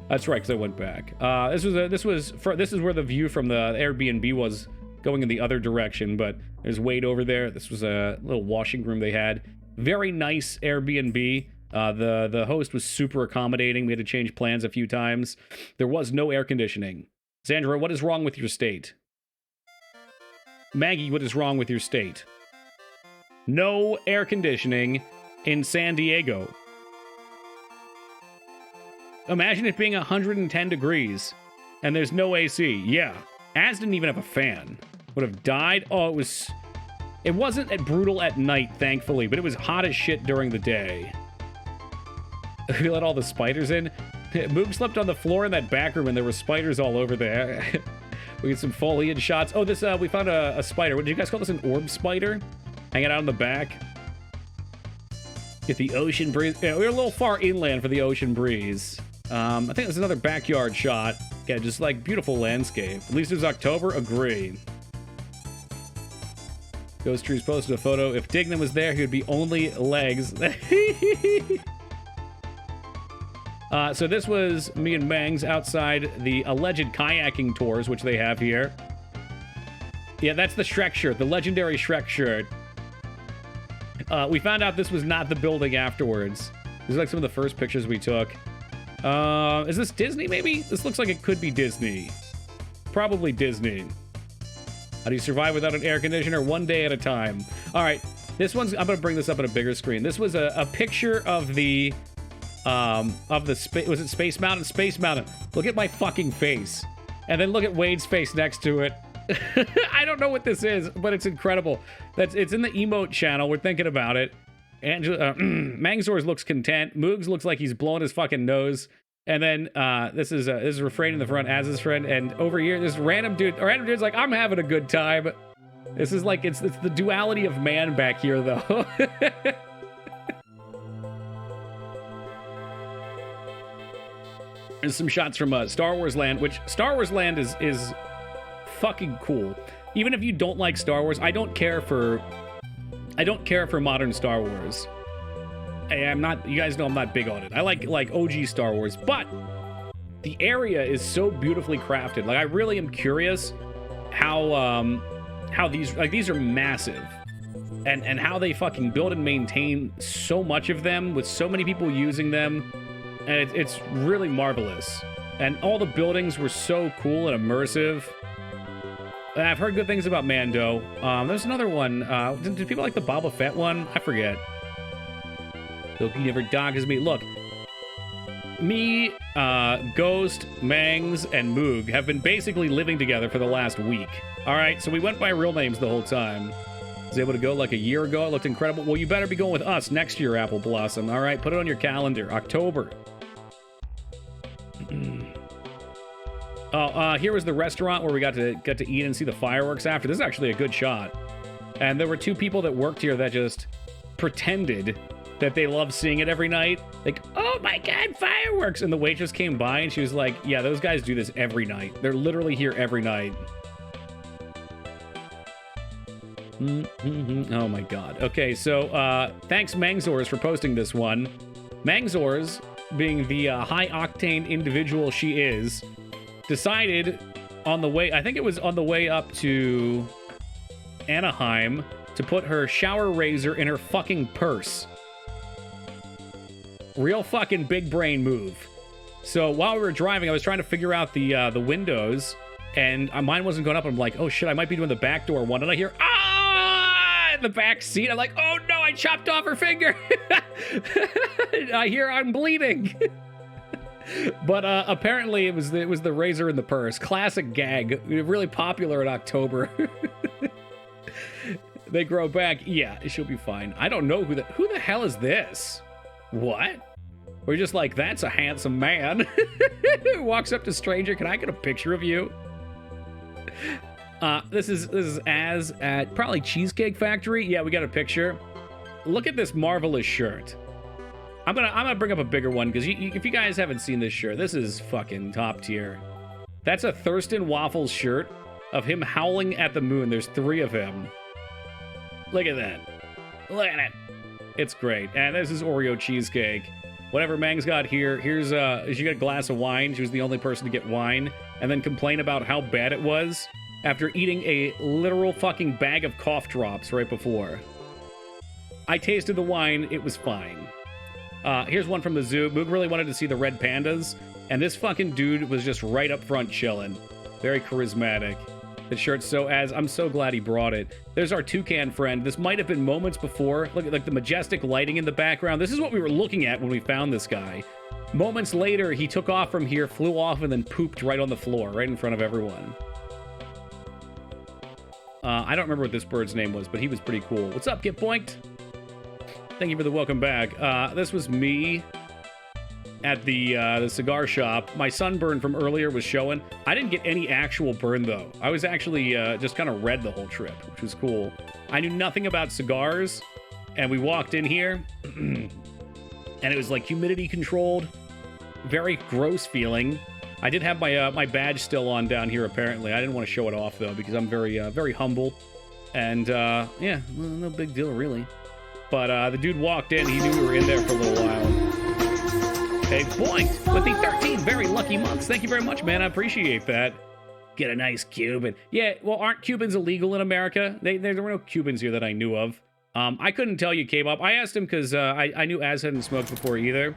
That's right, because I went back. This is where the view from the Airbnb was going in the other direction, but there's Wade over there. This was a little washing room they had. Very nice Airbnb. The host was super accommodating. We had to change plans a few times. There was no air conditioning. Sandra, what is wrong with your state? Maggie, what is wrong with your state? No air conditioning in San Diego. Imagine it being 110 degrees and there's no AC. Yeah. Az didn't even have a fan. Would have died. Oh, it was It wasn't brutal at night, thankfully, but it was hot as shit during the day. We let all the spiders in. Moog slept on the floor in that back room, and there were spiders all over there. We get some foliage shots. Oh, this we found a spider. What did you guys call this? An orb spider? Hanging out in the back. Get the ocean breeze. Yeah, we were a little far inland for the ocean breeze. I think there's another backyard shot. Yeah, just like beautiful landscape. At least it was October. Agree. Ghost Trees posted a photo. If Dignan was there, he would be only legs. So this was me and Mangs outside the alleged kayaking tours, which they have here. Yeah, that's the Shrek shirt, the legendary Shrek shirt. We found out this was not the building afterwards. These are like some of the first pictures we took. Is this Disney, maybe? This looks like it could be Disney. Probably Disney. How do you survive without an air conditioner? One day at a time. All right, this one's... I'm going to bring this up on a bigger screen. This was a picture of the... was it Space Mountain? Space Mountain. Look at my fucking face. And then look at Wade's face next to it. I don't know what this is, but it's incredible. It's in the emote channel. We're thinking about it. Angela, Mangzors looks content. Moogs looks like he's blowing his fucking nose. And then this is refrain in the front as his friend. And over here, this random dude's like, I'm having a good time. This is like, it's the duality of man back here, though. There's some shots from Star Wars Land, which Star Wars Land is fucking cool. Even if you don't like Star Wars, I don't care for modern Star Wars. You guys know I'm not big on it. I like OG Star Wars, but the area is so beautifully crafted. Like, I really am curious how these are massive. And how they fucking build and maintain so much of them with so many people using them. And it's really marvelous. And all the buildings were so cool and immersive. And I've heard good things about Mando. There's another one. Did people like the Boba Fett one? I forget. Look, he never dogs me. Look. Me, Ghost, Mangs, and Moog have been basically living together for the last week. Alright, so we went by real names the whole time. I was able to go like a year ago. It looked incredible. Well, you better be going with us next year, Apple Blossom. Alright, put it on your calendar. October. Here was the restaurant where we got to eat and see the fireworks after. This is actually a good shot. And there were two people that worked here that just pretended that they love seeing it every night. Like, oh my God, fireworks! And the waitress came by and she was like, yeah, those guys do this every night. They're literally here every night. Oh my God. Okay, so thanks Mangzors for posting this one. Mangzors, being the high-octane individual she is, decided on the way, I think it was on the way up to Anaheim, to put her shower razor in her fucking purse. Real fucking big brain move. So while we were driving, I was trying to figure out the windows, and mine wasn't going up. I'm like, oh shit, I might be doing the back door one, and I hear, ah, in the back seat. I'm like, oh no, I chopped off her finger. I hear I'm bleeding. But apparently it was the razor in the purse. Classic gag. Really popular in October. They grow back. Yeah, she'll be fine. I don't know who the hell is this? What? We're just like, that's a handsome man. Walks up to stranger. Can I get a picture of you? This is Az at probably Cheesecake Factory. Yeah, we got a picture. Look at this marvelous shirt. I'm gonna bring up a bigger one because if you guys haven't seen this shirt, this is fucking top tier. That's a Thurston Waffles shirt of him howling at the moon. There's 3 of him. Look at that. Look at it. It's great. And this is Oreo cheesecake. Whatever Mang's got here. Here's she got a glass of wine. She was the only person to get wine, and then complain about how bad it was after eating a literal fucking bag of cough drops right before. I tasted the wine. It was fine. Here's one from the zoo. Moog really wanted to see the red pandas, and this fucking dude was just right up front chilling. Very charismatic. The shirt's so Az. I'm so glad he brought it. There's our toucan friend. This might have been moments before. Look at like the majestic lighting in the background. This is what we were looking at when we found this guy. Moments later, he took off from here, flew off, and then pooped right on the floor, right in front of everyone. I don't remember what this bird's name was, but he was pretty cool. What's up, Get Boinked? Thank you for the welcome back. This was me at the cigar shop. My sunburn from earlier was showing. I didn't get any actual burn, though. I was actually just kind of red the whole trip, which was cool. I knew nothing about cigars, and we walked in here, and it was like humidity controlled. Very gross feeling. I did have my my badge still on down here, apparently. I didn't want to show it off, though, because I'm very humble. And, yeah, well, no big deal, really. But the dude walked in. He knew we were in there for a little while. Hey, Boinked with the 13 very lucky months. Thank you very much, man. I appreciate that. Get a nice Cuban. Yeah, well, aren't Cubans illegal in America? There were no Cubans here that I knew of. I couldn't tell you, K-Bop. I asked him because I knew Az hadn't smoked before either.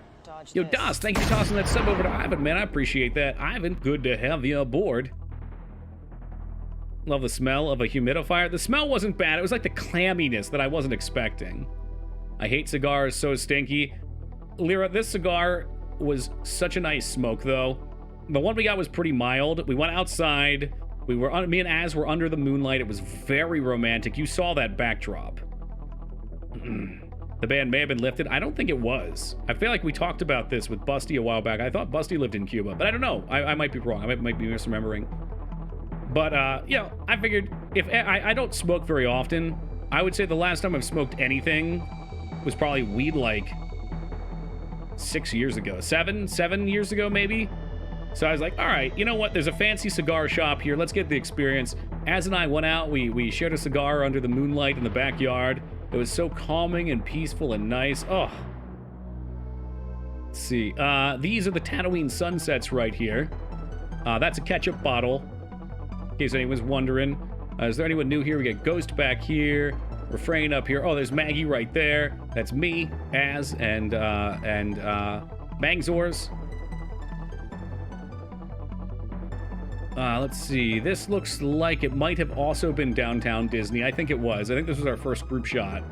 Yo, Das, thank you for tossing that sub over to Ivan, man. I appreciate that. Ivan, good to have you aboard. Love the smell of a humidifier. The smell wasn't bad. It was like the clamminess that I wasn't expecting. I hate cigars, so stinky. Lyra, this cigar was such a nice smoke, though. The one we got was pretty mild. We went outside. Me and Az were under the moonlight. It was very romantic. You saw that backdrop. The ban may have been lifted. I don't think it was. I feel like we talked about this with Busty a while back. I thought Busty lived in Cuba, but I don't know. I might be wrong. I might be misremembering. But, you know, I figured if I don't smoke very often, I would say the last time I've smoked anything was probably weed like 6 years ago. 7 years ago, maybe? So I was like, all right, you know what? There's a fancy cigar shop here. Let's get the experience. Az and I went out. We shared a cigar under the moonlight in the backyard. It was so calming and peaceful and nice. Oh. Let's see. These are the Tatooine sunsets right here. That's a ketchup bottle, in case anyone's wondering. Is there anyone new here? We got Ghost back here. Refrain up here. Oh, there's Maggie right there. That's me, Az, and Mangzors. Let's see. This looks like it might have also been Downtown Disney. I think it was. I think this was our first group shot.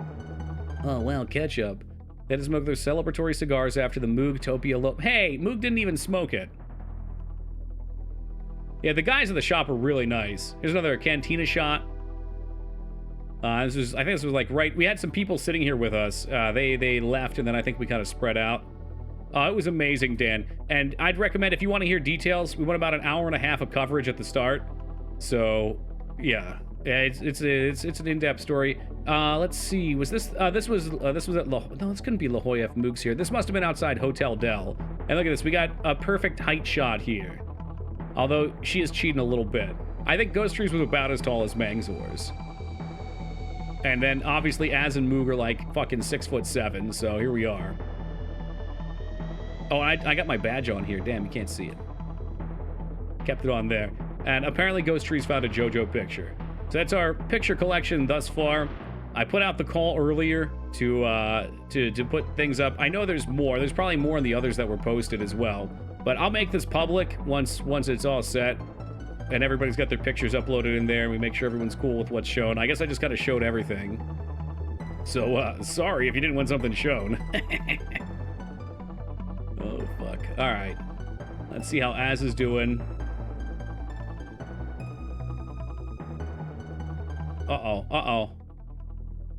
Oh, wow, ketchup. They had to smoke their celebratory cigars after the Moogtopia Hey, Moog didn't even smoke it. Yeah, the guys at the shop are really nice. Here's another cantina shot. I think this was like right... We had some people sitting here with us. They left, and then I think we kind of spread out. It was amazing, Dan. And I'd recommend, if you want to hear details, we went about an hour and a half of coverage at the start. So, yeah. It's an in-depth story. Let's see. Was this... this was at No, this couldn't be La Jolla if Moog's here. This must have been outside Hotel Del. And look at this. We got a perfect height shot here. Although, she is cheating a little bit. I think Ghost Trees was about as tall as Mangzors. And then, obviously, Az and Moog are like fucking 6'7", so here we are. Oh, I got my badge on here. Damn, you can't see it. Kept it on there. And apparently Ghost Trees found a JoJo picture. So that's our picture collection thus far. I put out the call earlier to put things up. I know there's more. There's probably more in the others that were posted as well. But I'll make this public once it's all set. And everybody's got their pictures uploaded in there, and we make sure everyone's cool with what's shown. I guess I just kind of showed everything. So, sorry if you didn't want something shown. Oh, fuck. All right. Let's see how Az is doing. Uh-oh.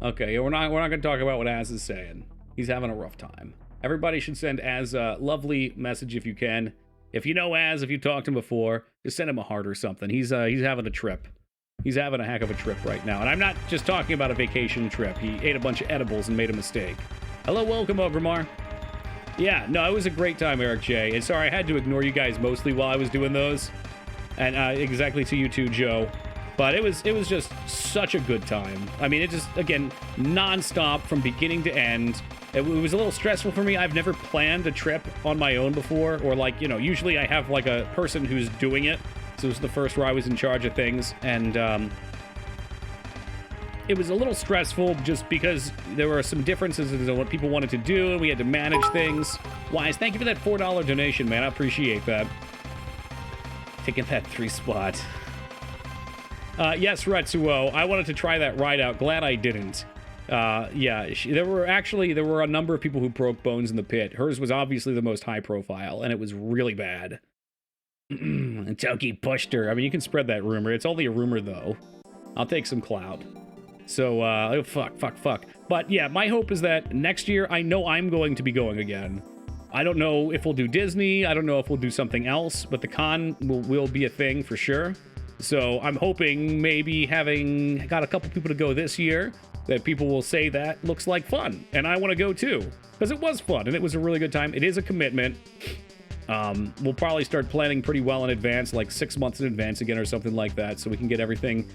Okay, we're not going to talk about what Az is saying. He's having a rough time. Everybody should send Az a lovely message if you can. If you know Az, if you talked to him before, just send him a heart or something. He's having a trip. He's having a heck of a trip right now. And I'm not just talking about a vacation trip. He ate a bunch of edibles and made a mistake. Hello, welcome, Ogrimmar. Yeah, no, it was a great time, Eric J. And sorry, I had to ignore you guys mostly while I was doing those. And exactly to you too, Joe. But it was just such a good time. I mean, it just, again, non-stop from beginning to end. It was a little stressful for me. I've never planned a trip on my own before. Or like, you know, usually I have like a person who's doing it. So it was the first where I was in charge of things. And it was a little stressful just because there were some differences in what people wanted to do. And we had to manage things. Wise, thank you for that $4 donation, man. I appreciate that. Taking that 3 spot. Yes, Retsuo. I wanted to try that ride out. Glad I didn't. Yeah, there were a number of people who broke bones in the pit. Hers was obviously the most high profile, and it was really bad. And Toki pushed her. I mean, you can spread that rumor. It's only a rumor, though. I'll take some clout. So, oh, fuck. But yeah, my hope is that next year, I know I'm going to be going again. I don't know if we'll do Disney. I don't know if we'll do something else, but the con will be a thing for sure. So I'm hoping maybe having got a couple people to go this year, that people will say that looks like fun. And I want to go too, because it was fun and it was a really good time. It is a commitment. We'll probably start planning pretty well in advance, like 6 months in advance again or something like that, so we can get everything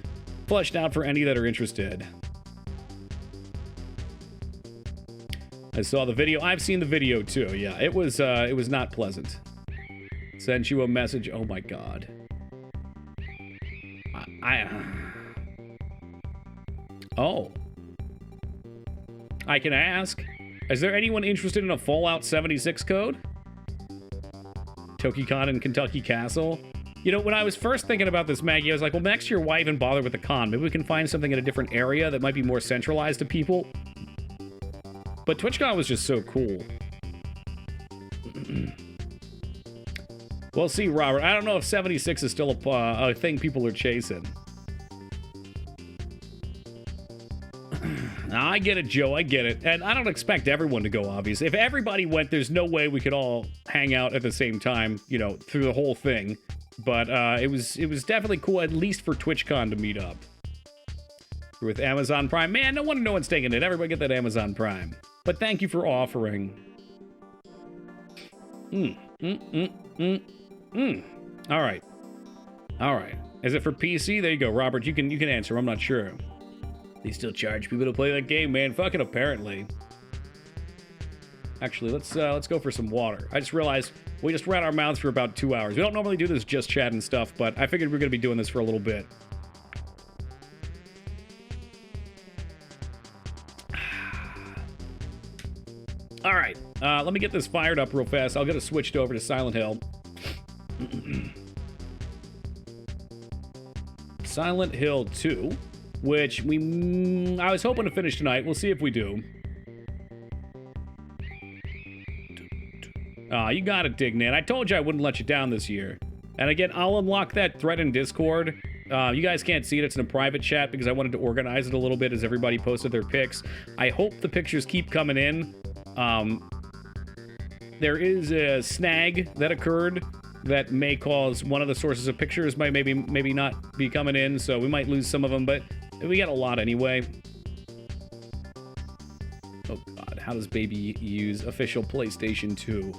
fleshed out for any that are interested. I saw the video. I've seen the video too. Yeah, it was not pleasant. Sent you a message. Oh my god. Oh. I can ask. Is there anyone interested in a Fallout 76 code? TokiCon and Kentucky Castle? You know, when I was first thinking about this, Maggie, I was like, well, next year, why even bother with the con? Maybe we can find something in a different area that might be more centralized to people. But TwitchCon was just so cool. We'll see, Robert. I don't know if 76 is still a thing people are chasing. I get it, Joe. I get it. And I don't expect everyone to go, obviously. If everybody went, there's no way we could all hang out at the same time, you know, through the whole thing. But it was definitely cool, at least for TwitchCon, to meet up. With Amazon Prime. Man, no one's taking it. Everybody get that Amazon Prime. But thank you for offering. All right. Is it for PC? There you go, Robert. You can answer. I'm not sure. They still charge people to play that game, man. Fucking apparently. Actually, let's go for some water. I just realized we just ran our mouths for about 2 hours. We don't normally do this just chat and stuff, but I figured we are gonna be doing this for a little bit. All right, let me get this fired up real fast. I'll get it switched over to Silent Hill. Silent Hill 2, which I was hoping to finish tonight. We'll see if we do. You got it, Dignan. I told you I wouldn't let you down this year. And again, I'll unlock that thread in Discord. You guys can't see it. It's in a private chat because I wanted to organize it a little bit as everybody posted their pics. I hope the pictures keep coming in. There is a snag that occurred that may cause one of the sources of pictures might maybe not be coming in, so we might lose some of them, but we got a lot anyway. Oh god, how does baby use official PlayStation 2?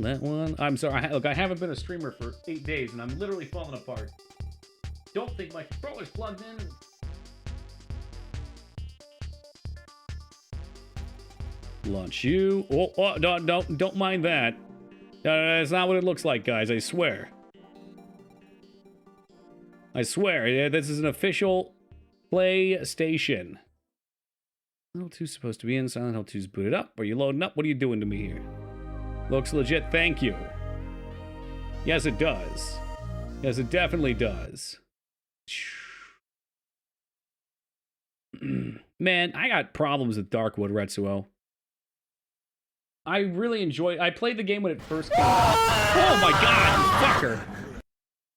That one. I'm sorry, look, I haven't been a streamer for 8 days, and I'm literally falling apart. Don't think my controller's plugged in. Launch you. Oh, don't mind that. That's not what it looks like, guys. I swear. I swear. This is an official PlayStation. Silent Hill 2's supposed to be in. Silent Hill 2's booted up. Are you loading up? What are you doing to me here? Looks legit. Thank you. Yes, it does. Yes, it definitely does. Man, I got problems with Darkwood, Retsuo. I really I played the game when it first came out. Oh my god, you fucker!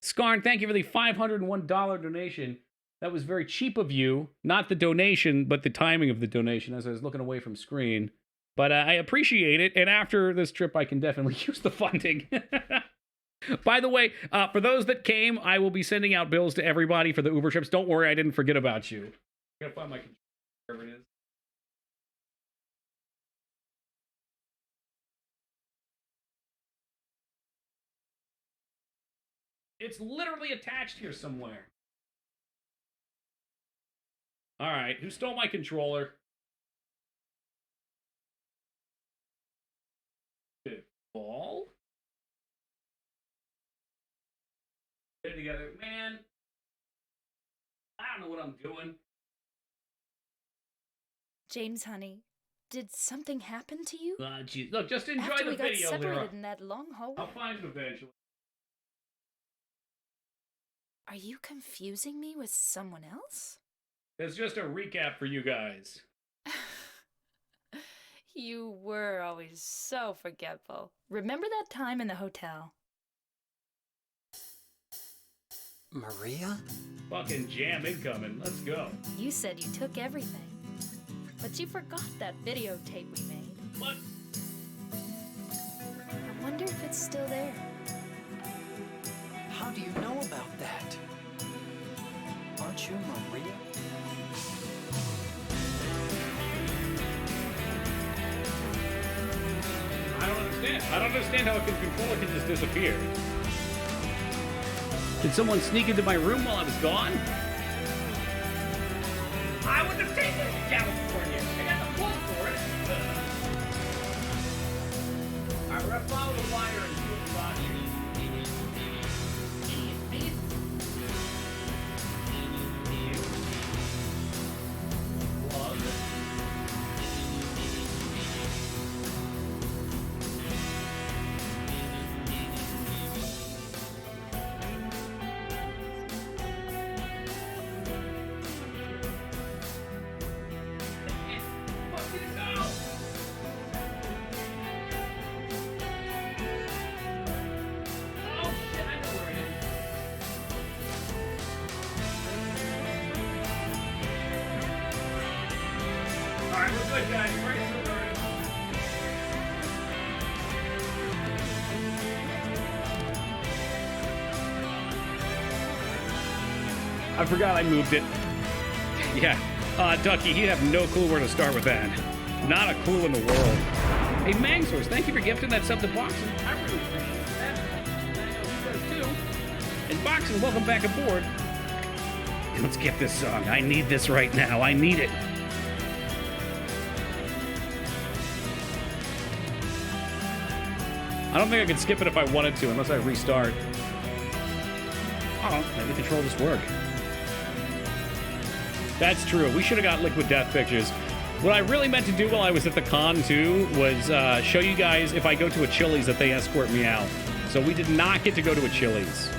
Skarn, thank you for the $501 donation. That was very cheap of you. Not the donation, but the timing of the donation as I was looking away from screen. But I appreciate it, and after this trip, I can definitely use the funding. By the way, for those that came, I will be sending out bills to everybody for the Uber trips. Don't worry, I didn't forget about you. I gotta find my controller, wherever it is. It's literally attached here somewhere. All right, who stole my controller? Did it fall? Get it together. Man, I don't know what I'm doing. James, honey, did something happen to you? Geez. Look, just enjoy After the we video, got separated Lyra. in that long hallway? I'll find it eventually. Are you confusing me with someone else? It's just a recap for you guys. You were always so forgetful. Remember that time in the hotel? Maria? Fucking jam incoming. Let's go. You said you took everything. But you forgot that videotape we made. What? I wonder if it's still there. How do you know about that? Aren't you Maria? I don't understand. I don't understand how a controller can just disappear. Did someone sneak into my room while I was gone? I wouldn't have taken it to California. I got the plug for it. Alright, we're gonna follow the wire and see what's on here. Plug. Alright, we're good, guys. We're ready to learn. I forgot I moved it. Yeah. Ducky, you have no clue where to start with that. Not a clue in the world. Hey, Mangsource, thank you for gifting that sub to Boxing. I really appreciate that. I know he does too. And Boxing, welcome back aboard. Let's get this song. I need this right now. I need it. I don't think I could skip it if I wanted to, unless I restart. Oh, maybe control this work. That's true. We should have got Liquid Death pictures. What I really meant to do while I was at the con, too, was show you guys if I go to a Chili's that they escort me out. So we did not get to go to a Chili's.